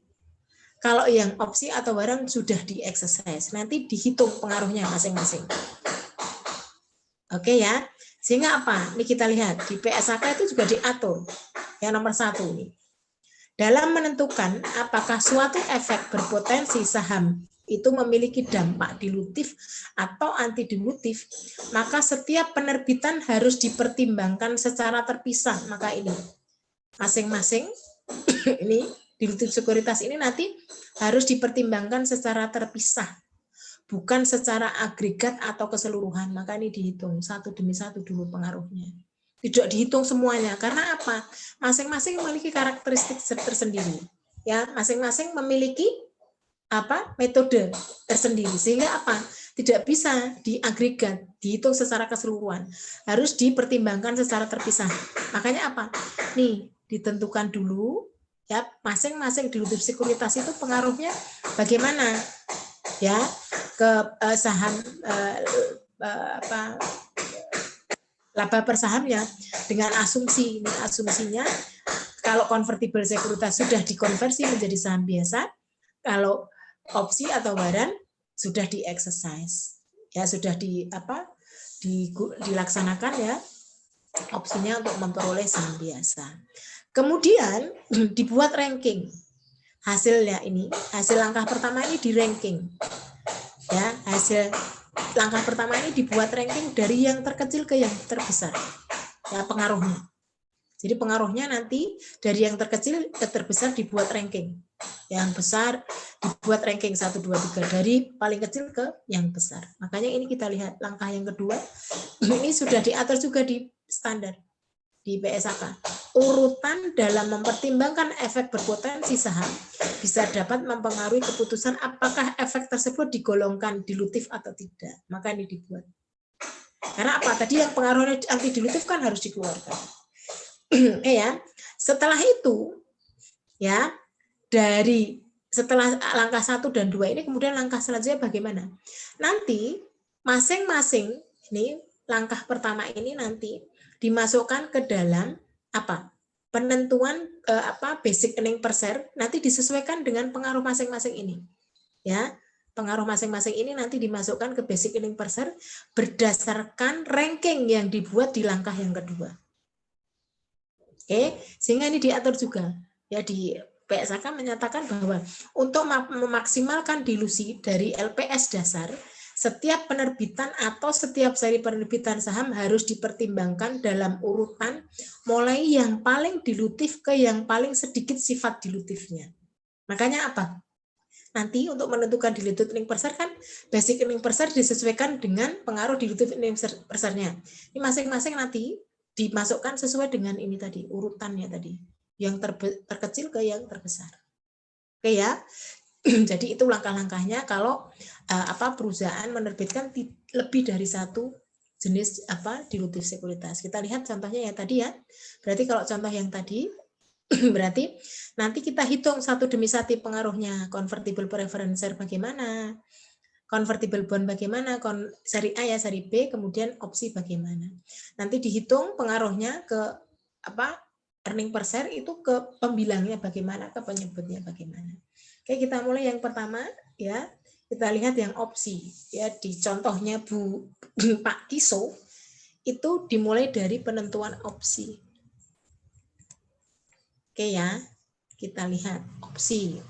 kalau yang opsi atau barang sudah di-exercise, nanti dihitung pengaruhnya masing-masing. Oke ya, sehingga apa? Ini kita lihat, di PSAK itu juga diatur, yang nomor 1 nih. Dalam menentukan apakah suatu efek berpotensi saham itu memiliki dampak dilutif atau anti dilutif, maka setiap penerbitan harus dipertimbangkan secara terpisah. Maka ini masing-masing ini dilutif sekuritas ini nanti harus dipertimbangkan secara terpisah, bukan secara agregat atau keseluruhan. Maka ini dihitung satu demi satu dulu pengaruhnya. Tidak dihitung semuanya, karena apa? Masing-masing memiliki karakteristik tersendiri. Ya, masing-masing memiliki metode tersendiri, sehingga apa? Tidak bisa diagregat, dihitung secara keseluruhan. Harus dipertimbangkan secara terpisah. Makanya apa? Nih, ditentukan dulu ya, masing-masing dilutif sekuritas itu pengaruhnya bagaimana? Ya, ke saham laba per sahamnya dengan asumsi. Ini asumsinya kalau convertible sekuritas sudah dikonversi menjadi saham biasa, kalau opsi atau waran sudah di-exercise. Ya, sudah dilaksanakan ya opsinya untuk memperoleh saham biasa. Kemudian dibuat ranking. Hasilnya ini, hasil langkah pertama ini di ranking. Ya, hasil langkah pertama ini dibuat ranking dari yang terkecil ke yang terbesar. Ya, pengaruhnya. Jadi pengaruhnya nanti dari yang terkecil ke terbesar dibuat ranking. Yang besar dibuat ranking 1, 2, 3 dari paling kecil ke yang besar. Makanya ini kita lihat langkah yang kedua. Ini sudah diatur juga di standar di PSAK. Urutan dalam mempertimbangkan efek berpotensi saham bisa dapat mempengaruhi keputusan apakah efek tersebut digolongkan dilutif atau tidak. Maka ini dibuat. Karena apa? Tadi yang pengaruhnya anti dilutif kan harus dikeluarkan. Ya. Setelah itu ya, dari setelah langkah 1 dan 2 ini kemudian langkah selanjutnya bagaimana? Nanti masing-masing ini langkah pertama ini nanti dimasukkan ke dalam penentuan basic earning per share, nanti disesuaikan dengan pengaruh masing-masing ini. Ya, pengaruh masing-masing ini nanti dimasukkan ke basic earning per share berdasarkan ranking yang dibuat di langkah yang kedua. Oke, sehingga ini diatur juga. Ya, di PSAK menyatakan bahwa untuk memaksimalkan dilusi dari LPS dasar, setiap penerbitan atau setiap seri penerbitan saham harus dipertimbangkan dalam urutan mulai yang paling dilutif ke yang paling sedikit sifat dilutifnya. Makanya apa? Nanti untuk menentukan diluted earning per share kan basic earning per share disesuaikan dengan pengaruh diluted earning per share-nya. Ini masing-masing nanti dimasukkan sesuai dengan ini tadi, urutannya tadi. Yang terkecil ke yang terbesar. Oke ya. Jadi itu langkah-langkahnya kalau perusahaan menerbitkan lebih dari satu jenis dilutif sekuritas. Kita lihat contohnya yang tadi ya. Berarti kalau contoh yang tadi Berarti nanti kita hitung satu demi satu pengaruhnya. Convertible preference share bagaimana, convertible bond bagaimana, seri A ya, seri B, kemudian opsi bagaimana. Nanti dihitung pengaruhnya ke earning per share itu ke pembilangnya bagaimana, ke penyebutnya bagaimana. Oke, kita mulai yang pertama ya. Kita lihat yang opsi ya, di contohnya Pak Kiso itu dimulai dari penentuan opsi. Oke ya, kita lihat opsi.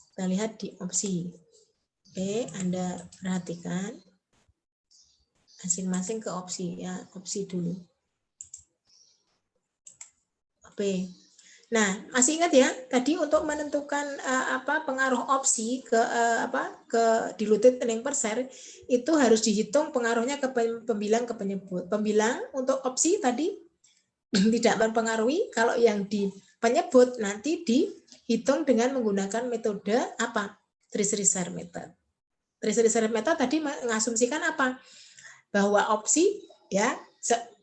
Kita lihat di opsi. Oke, Anda perhatikan masing-masing ke opsi ya, opsi dulu. Oke. Nah, masih ingat ya, tadi untuk menentukan pengaruh opsi ke diluted earning per share itu harus dihitung pengaruhnya ke pembilang ke penyebut. Pembilang untuk opsi tadi tidak mempengaruhi, kalau yang di penyebut nanti dihitung dengan menggunakan metode treasury share method. Treasury share method tadi mengasumsikan bahwa opsi ya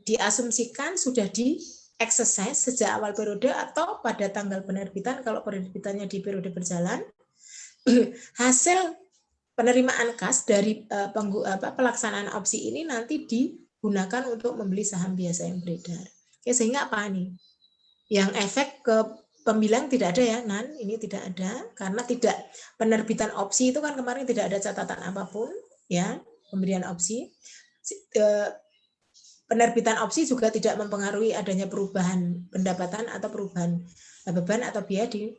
diasumsikan sudah di exercise sejak awal periode atau pada tanggal penerbitan kalau penerbitannya di periode berjalan. Hasil penerimaan kas dari pelaksanaan opsi ini nanti digunakan untuk membeli saham biasa yang beredar. Oke, sehingga yang efek ke pembilang tidak ada ya, ini tidak ada karena tidak penerbitan opsi itu kan kemarin tidak ada catatan apapun ya, pemberian opsi. Penerbitan opsi juga tidak mempengaruhi adanya perubahan pendapatan atau perubahan beban atau biaya di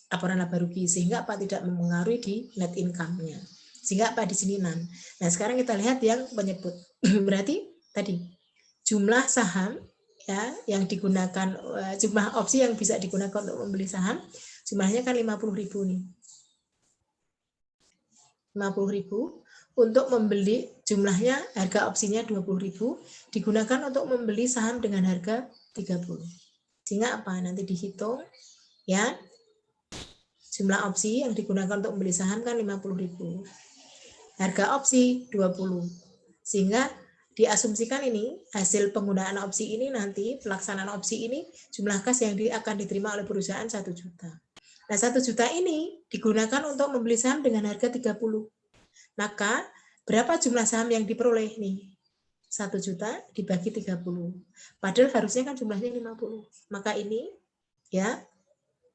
laporan laba rugi, sehingga tidak mempengaruhi di net income-nya. Sehingga di sini non. Nah, sekarang kita lihat yang penyebut. Berarti tadi jumlah saham ya yang digunakan, jumlah opsi yang bisa digunakan untuk membeli saham jumlahnya kan 50.000 nih. 50.000 untuk membeli, jumlahnya harga opsinya 20.000 digunakan untuk membeli saham dengan harga 30. Sehingga nanti dihitung ya, jumlah opsi yang digunakan untuk membeli saham kan 50.000. Harga opsi 20. Sehingga diasumsikan ini hasil penggunaan opsi ini nanti pelaksanaan opsi ini jumlah kas yang akan diterima oleh perusahaan 1 juta. Nah, 1 juta ini digunakan untuk membeli saham dengan harga 30. Maka berapa jumlah saham yang diperoleh nih? 1 juta dibagi 30. Padahal harusnya kan jumlahnya 50. Maka ini ya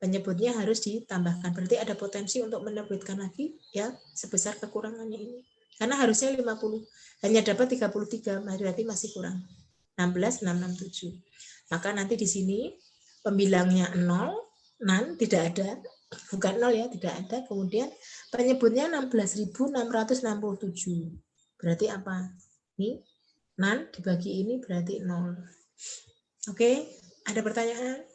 penyebutnya harus ditambahkan. Berarti ada potensi untuk menerbitkan lagi ya sebesar kekurangannya ini. Karena harusnya 50. Hanya dapat 33, berarti masih kurang. 16.667. Maka nanti di sini pembilangnya 0, tidak ada. Bukan 0 ya, tidak ada. Kemudian penyebutnya 16.667. Berarti apa? Ini dibagi ini berarti 0. Oke, ada pertanyaan?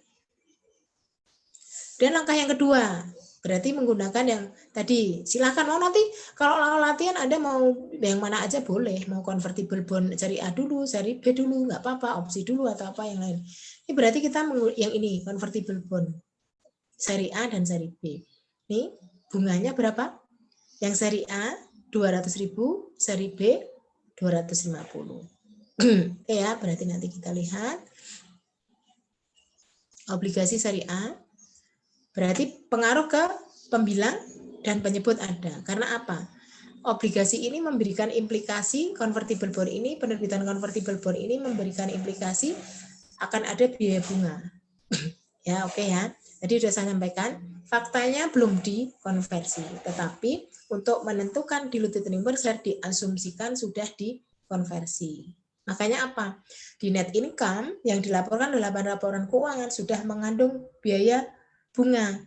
Dan langkah yang kedua, berarti menggunakan yang tadi. Silakan mau nanti kalau latihan Anda mau yang mana aja boleh. Mau convertible bond seri A dulu, seri B dulu, nggak apa-apa, opsi dulu atau apa yang lain. Ini berarti kita yang ini convertible bond seri A dan seri B. Nih, bunganya berapa? Yang seri A 200.000, seri B 250. Oke ya, berarti nanti kita lihat obligasi seri A. Berarti pengaruh ke pembilang dan penyebut ada. Karena apa? Obligasi ini memberikan implikasi convertible bond ini, penerbitan convertible bond ini memberikan implikasi akan ada biaya bunga. Ya, oke ya. Jadi sudah saya sampaikan, faktanya belum dikonversi, tetapi untuk menentukan diluted earning per share diasumsikan sudah dikonversi. Makanya apa? Di net income yang dilaporkan dalam laporan keuangan sudah mengandung biaya bunga.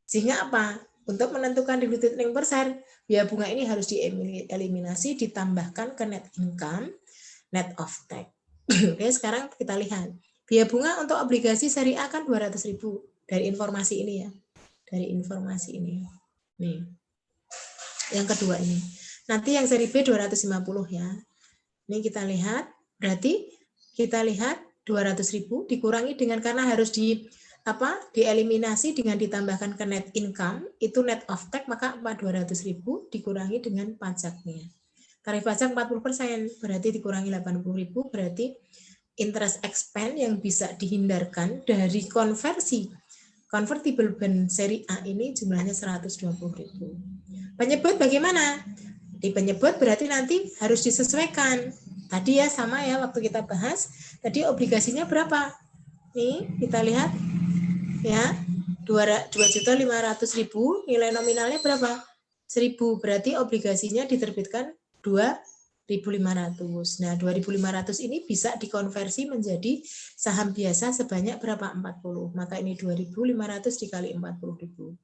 Sehingga apa? Untuk menentukan diluted earning per share, biaya bunga ini harus dieliminasi, ditambahkan ke net income, net of tax. Oke, sekarang kita lihat. Biaya bunga untuk obligasi seri A kan 200.000 dari informasi ini ya. Dari informasi ini. Nih. Yang kedua ini. Nanti yang seri B 250 ya. Ini kita lihat, berarti kita lihat 200.000 dikurangi dengan karena harus dieliminasi dengan ditambahkan ke net income, itu net of tax, maka 200.000 dikurangi dengan pajaknya. Tarif pajak 40%, berarti dikurangi 80.000, berarti interest expense yang bisa dihindarkan dari konversi convertible bond seri A ini jumlahnya 120.000. Penyebut bagaimana? Di penyebut berarti nanti harus disesuaikan. Tadi ya sama ya waktu kita bahas, tadi obligasinya berapa? Nih, kita lihat ya. 2.500.000, nilai nominalnya berapa? 1.000, berarti obligasinya diterbitkan 2.500. Nah, 2.500 ini bisa dikonversi menjadi saham biasa sebanyak berapa? 40. Maka ini 2.500 dikali 40.000.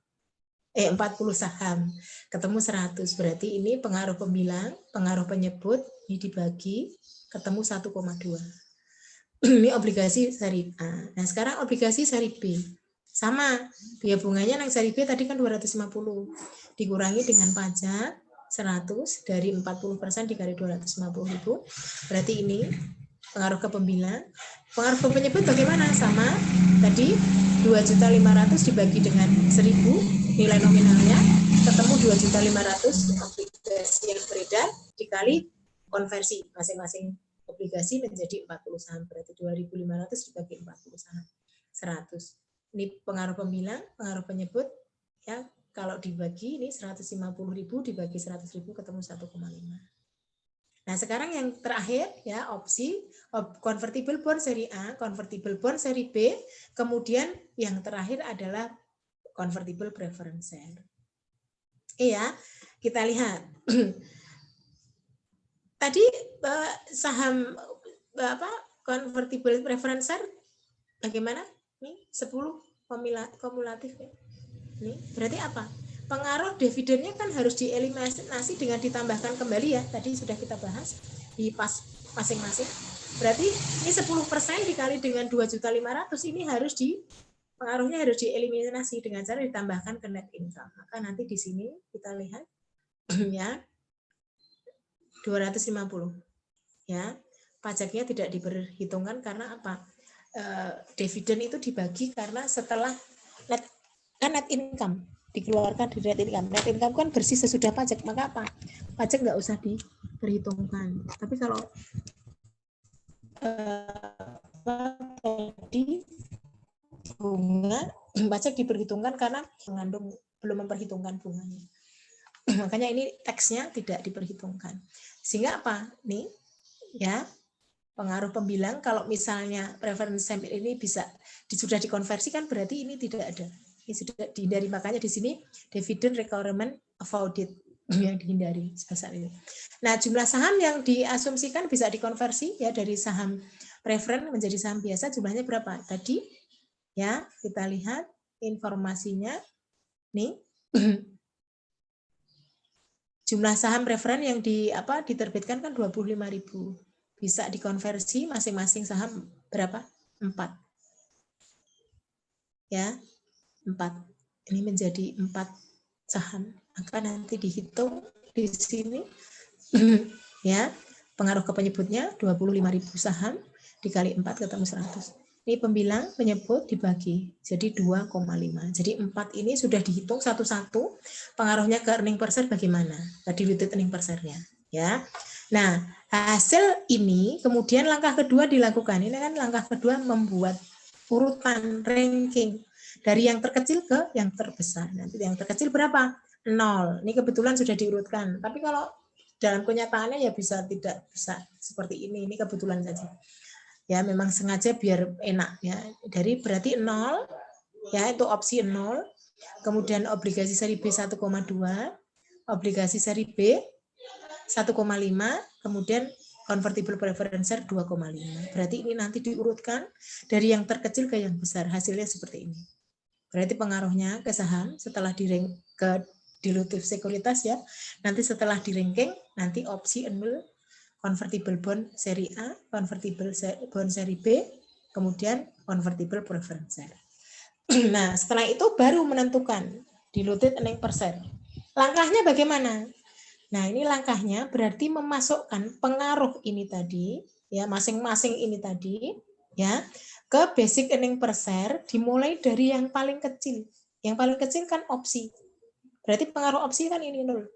40 saham, ketemu 100. Berarti ini pengaruh pembilang, pengaruh penyebut, ini dibagi, ketemu 1,2. Ini obligasi seri A. Nah, sekarang obligasi seri B. Sama, biaya bunganya yang seri B tadi kan 250. Dikurangi dengan pajak 100 dari 40% dikali 250.000. Berarti ini pengaruh ke pembilang. Pengaruh ke penyebut bagaimana? Sama, tadi 2.500.000 dibagi dengan 1.000, nilai nominalnya, ketemu 2.500.000 obligasi yang beredar, dikali konversi masing-masing obligasi menjadi 40 saham. Berarti 2.500 dibagi 40 saham, 100. Ini pengaruh pembilang, pengaruh penyebut, ya kalau dibagi ini 150.000 dibagi 100.000 ketemu 1,5. Nah, sekarang yang terakhir ya opsi convertible bond seri A, convertible bond seri B, kemudian yang terakhir adalah convertible preference share. Iya, kita lihat. Tadi saham convertible preference share bagaimana? Nih 10 kumulatif ya. Nih, berarti apa? Pengaruh dividennya kan harus dieliminasi dengan ditambahkan kembali ya. Tadi sudah kita bahas di pas masing-masing. Berarti ini 10% dikali dengan 2.500.000 ini harus pengaruhnya harus dieliminasi dengan cara ditambahkan ke net income. Maka nanti di sini kita lihat ya 250 ya. Pajaknya tidak diperhitungkan karena apa? Dividen itu dibagi karena setelah net income dikeluarkan dari net income. Net income kan bersih sesudah pajak, maka apa? Pajak nggak usah diperhitungkan. Tapi kalau tadi bunga pajak diperhitungkan karena mengandung belum memperhitungkan bunganya. Makanya ini teksnya tidak diperhitungkan. Sehingga apa? Nih ya. Pengaruh pembilang kalau misalnya preference sample ini sudah dikonversikan berarti ini tidak ada. Ini sudah dihindari, makanya di sini dividend requirement avoided yang dihindari sebesar ini. Nah, jumlah saham yang diasumsikan bisa dikonversi ya dari saham preference menjadi saham biasa jumlahnya berapa? Tadi ya, kita lihat informasinya nih. Jumlah saham preference yang diterbitkan kan 25.000. Bisa dikonversi masing-masing saham berapa? 4. Ya, 4. Ini menjadi 4 saham. Maka nanti dihitung di sini ya, pengaruh ke penyebutnya 25.000 saham dikali 4 ketemu 100. Ini pembilang penyebut dibagi jadi 2,5. Jadi 4 ini sudah dihitung satu-satu. Pengaruhnya ke earning per share bagaimana? Diluted earning per share-nya, ya. Nah, hasil ini kemudian langkah kedua dilakukan. Ini kan langkah kedua membuat urutan ranking dari yang terkecil ke yang terbesar. Nanti yang terkecil berapa? 0. Ini kebetulan sudah diurutkan. Tapi kalau dalam kenyataannya ya tidak bisa seperti ini. Ini kebetulan saja. Ya, memang sengaja biar enak ya. Dari berarti 0 ya, itu opsi 0. Kemudian obligasi seri B 1,2, obligasi seri B 1,5, kemudian convertible preference share 2,5. Berarti ini nanti diurutkan dari yang terkecil ke yang besar. Hasilnya seperti ini. Berarti pengaruhnya ke saham setelah ke dilutif sekuritas ya. Nanti setelah di ranking, nanti opsi 0, convertible bond seri A, convertible bond seri B, kemudian convertible preference share. Nah, setelah itu baru menentukan diluted earning per share. Langkahnya bagaimana? Nah, ini langkahnya berarti memasukkan pengaruh ini tadi, ya masing-masing ini tadi, ya ke basic earning per share dimulai dari yang paling kecil. Yang paling kecil kan opsi. Berarti pengaruh opsi kan ini 0.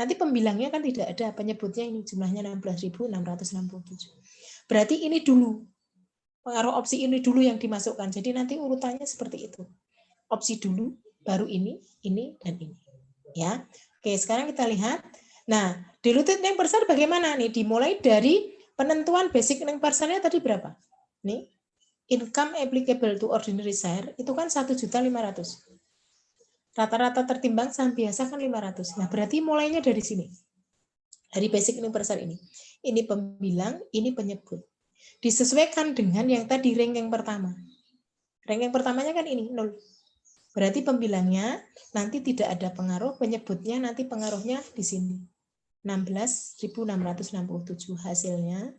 Nanti pembilangnya kan tidak ada, penyebutnya ini jumlahnya 16.667. Berarti ini dulu Pengaruh opsi ini dulu yang dimasukkan. Jadi nanti urutannya seperti itu. Opsi dulu, baru ini, dan ini. Ya. Oke, sekarang kita lihat. Nah, diluted earning per share bagaimana nih? Dimulai dari penentuan basic earning per share-nya tadi berapa? Nih, income applicable to ordinary share itu kan 1.500.000. Rata-rata tertimbang saham biasa kan 500. Nah, berarti mulainya dari sini. Dari basic earning per share ini. Ini pembilang, ini penyebut. Disesuaikan dengan yang tadi ranking pertama. Ranking pertamanya kan ini 0. Berarti pembilangnya nanti tidak ada pengaruh, penyebutnya nanti pengaruhnya di sini. 16.667 hasilnya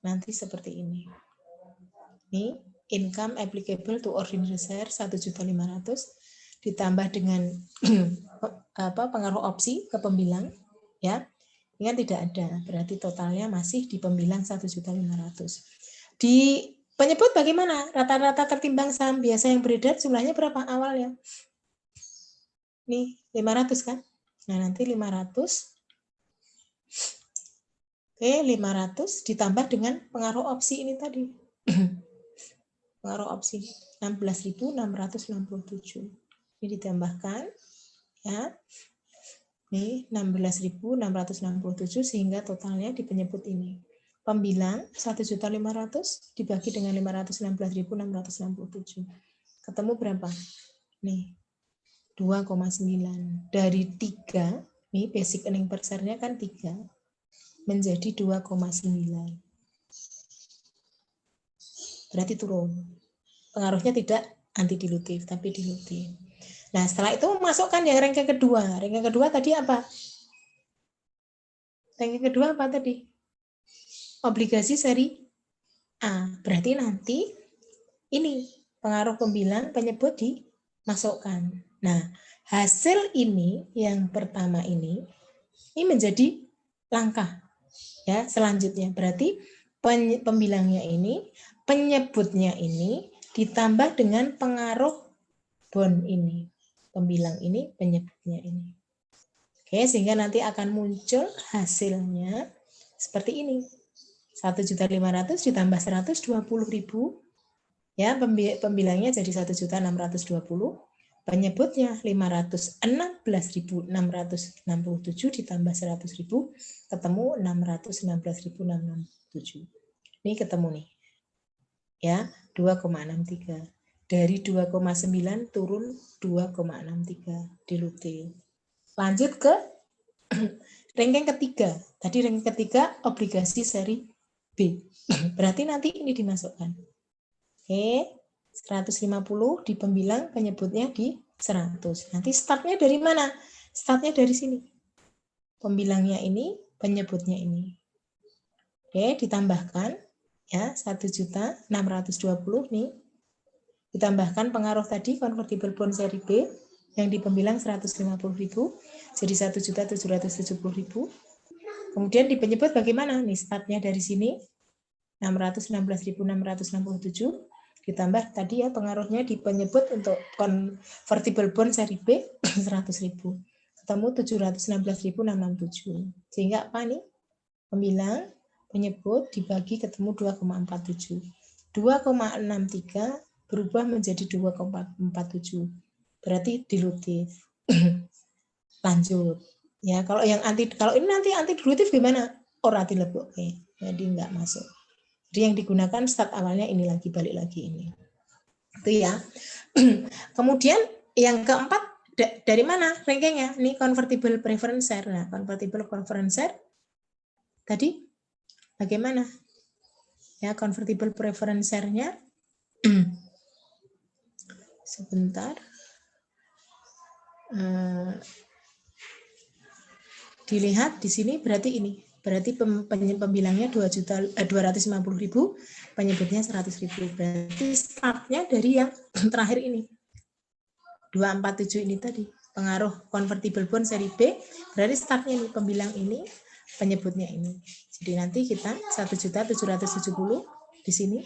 nanti seperti ini. Ini income applicable to ordinary share 1.500.000 ditambah dengan pengaruh opsi ke pembilang, ya. Ini kan tidak ada, berarti totalnya masih di pembilang 1.500.000. Di penyebut bagaimana? Rata-rata tertimbang saham biasa yang beredar jumlahnya berapa awalnya? Nih, 500 kan? Nah, nanti 500. Oke, 500 ditambah dengan pengaruh opsi ini tadi. Pengaruh opsi 16.667. Ini ditambahkan, ya. Ini 16.667 sehingga totalnya di penyebut ini. Pembilang 1.500.000 dibagi dengan 516.667. Ketemu berapa? Nih, 2,9. Dari 3, nih basic earning per share-nya kan 3, menjadi 2,9. Berarti turun. Pengaruhnya tidak anti dilutif, tapi dilutif. Nah, setelah itu masukkan yang ranking kedua. Ranking kedua tadi apa? Ranking kedua apa tadi? Obligasi seri A. Berarti nanti ini pengaruh pembilang penyebut dimasukkan. Nah, hasil ini yang pertama ini menjadi langkah. Ya, selanjutnya berarti pembilangnya ini, penyebutnya ini ditambah dengan pengaruh bond ini. Pembilang ini, penyebutnya ini. Oke, sehingga nanti akan muncul hasilnya seperti ini. 1.500.000 ditambah 120.000. Ya, pembilangnya jadi 1.620.000. Penyebutnya 516.667 ditambah 100.000 ketemu 616.667. Ini ketemu nih. Ya, 2,63. Dari 2,9 turun 2,63 dilutif. Lanjut ke ranking ketiga. Tadi ranking ketiga obligasi seri B. Berarti nanti ini dimasukkan. Oke, 150 di pembilang, penyebutnya di 100. Nanti startnya dari mana? Startnya dari sini. Pembilangnya ini, penyebutnya ini. Oke, ditambahkan ya 1.620 nih. Ditambahkan pengaruh tadi convertible bond seri B yang di pembilang 150.000 jadi 1.770.000. Kemudian di penyebut bagaimana? Nih startnya dari sini 616.667 ditambah tadi ya pengaruhnya di penyebut untuk convertible bond seri B 100.000. Ketemu 716.667. Sehingga apa nih? Pembilang penyebut dibagi ketemu 2,47. 2,63 berubah menjadi 2,47. Berarti dilutif. Lanjut. Ya, kalau ini nanti anti dilutif gimana? Ora dilebok. Jadi enggak masuk. Jadi yang digunakan start awalnya ini lagi, balik lagi ini. Itu ya. Kemudian yang keempat dari mana rankingnya? Ini convertible preference share. Nah, convertible preference share tadi bagaimana? Ya, convertible preference share-nya sebentar. Dilihat di sini berarti ini. Berarti pembilangnya 250.000, penyebutnya 100.000. Berarti startnya dari yang terakhir ini. 247 ini tadi. Pengaruh convertible bond seri B, berarti startnya ini, pembilang ini, penyebutnya ini. Jadi nanti kita 1.770.000 di sini.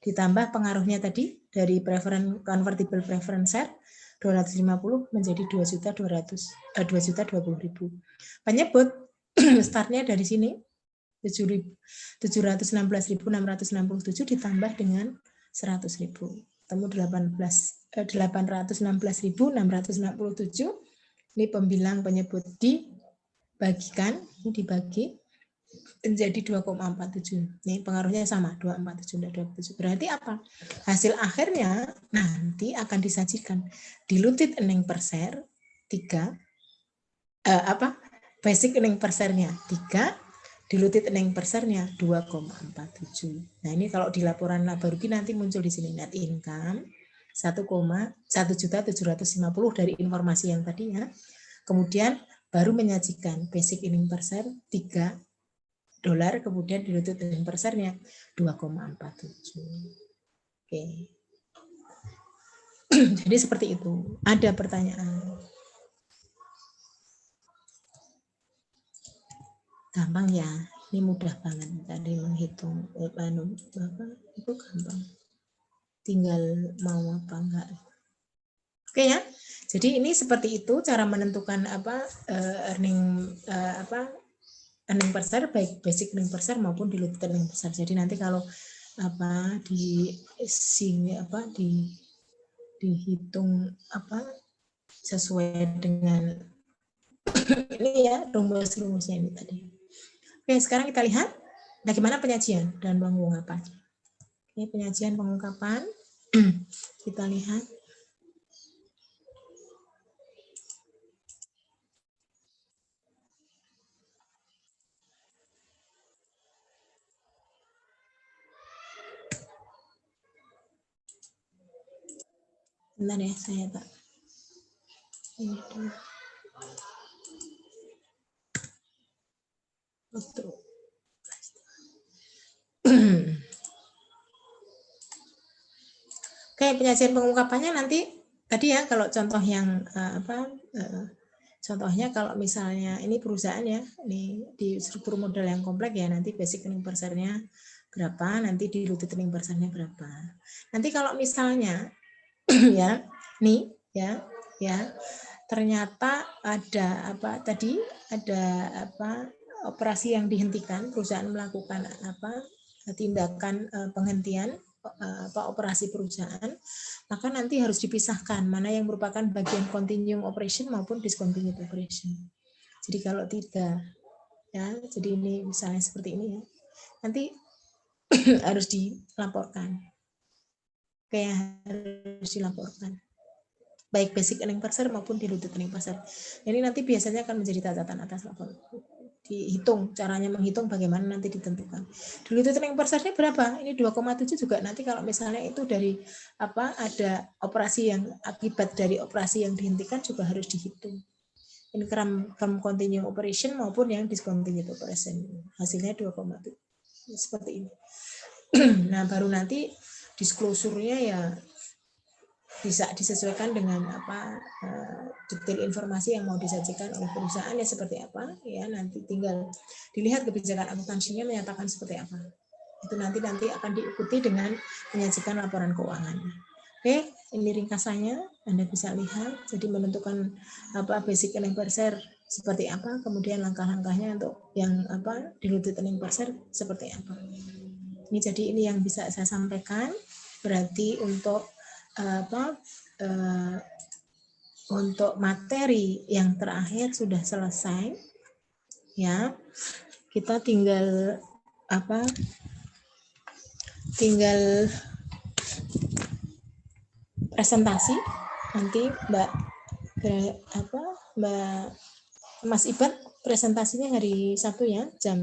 Ditambah pengaruhnya tadi dari convertible preference share 250 menjadi 2.20.000. Penyebut startnya dari sini 716.667 ditambah dengan 100.000. Ketemu 816.667. Ini pembilang penyebut dibagikan, ini dibagi menjadi 2,47. Ini pengaruhnya sama, 247. Berarti apa? Hasil akhirnya nanti akan disajikan diluted earning per share 3, basic earning per share-nya 3, diluted earning per share-nya 2,47. Nah, ini kalau di laporan laba rugi nanti muncul di sini net income 1.750.000 dari informasi yang tadi ya. Kemudian baru menyajikan basic earning per share $3, kemudian diluted earning per share-nya 2,47. Oke. Jadi seperti itu. Ada pertanyaan? Gampang ya, ini mudah banget tadi menghitung itu gampang. Tinggal mau apa enggak. Oke ya. Jadi ini seperti itu cara menentukan earning per share, baik basic earning per share maupun diluted earning per share. Jadi nanti kalau dihitung sesuai dengan ini ya rumus-rumusnya ini tadi. Oke, sekarang kita lihat bagaimana penyajian dan pengungkapan. Ini penyajian pengungkapan. Kita lihat. Bentar ya, saya tak. Ini dulu. Betul. Oke, penyajian pengungkapannya nanti tadi ya kalau contoh yang contohnya kalau misalnya ini perusahaan ya, ini di struktur modal yang kompleks ya, nanti basic earning per share-nya berapa, nanti diluted earning per share-nya berapa. Nanti kalau misalnya ya, nih ya, ternyata ada operasi yang dihentikan, perusahaan melakukan tindakan penghentian operasi perusahaan, maka nanti harus dipisahkan mana yang merupakan bagian continuing operation maupun discontinued operation. Jadi kalau tidak ya, jadi ini misalnya seperti ini ya, nanti harus dilaporkan. Kayak harus dilaporkan. Baik basic earning per share maupun diluted earning per share. Ini nanti biasanya akan menjadi catatan atas laporan. Dihitung, caranya menghitung bagaimana nanti ditentukan. Diluted earning per share-nya berapa? Ini 2,7 juga nanti kalau misalnya itu dari ada operasi yang akibat dari operasi yang dihentikan juga harus dihitung. Income from continuing operation maupun yang discontinued operation. Hasilnya 2,7. Seperti ini. Nah, baru nanti disclosure-nya ya bisa disesuaikan dengan detail informasi yang mau disajikan oleh perusahaan ya seperti apa ya, nanti tinggal dilihat kebijakan akuntansinya menyatakan seperti apa. Itu nanti akan diikuti dengan menyajikan laporan keuangan. Oke, ini ringkasannya Anda bisa lihat. Jadi menentukan basic earning per share seperti apa, kemudian langkah-langkahnya untuk yang diluted earning per share seperti apa. Ini jadi ini yang bisa saya sampaikan. Berarti untuk untuk materi yang terakhir sudah selesai ya, kita tinggal presentasi nanti Mbak Mas Ibat presentasinya hari Sabtu ya jam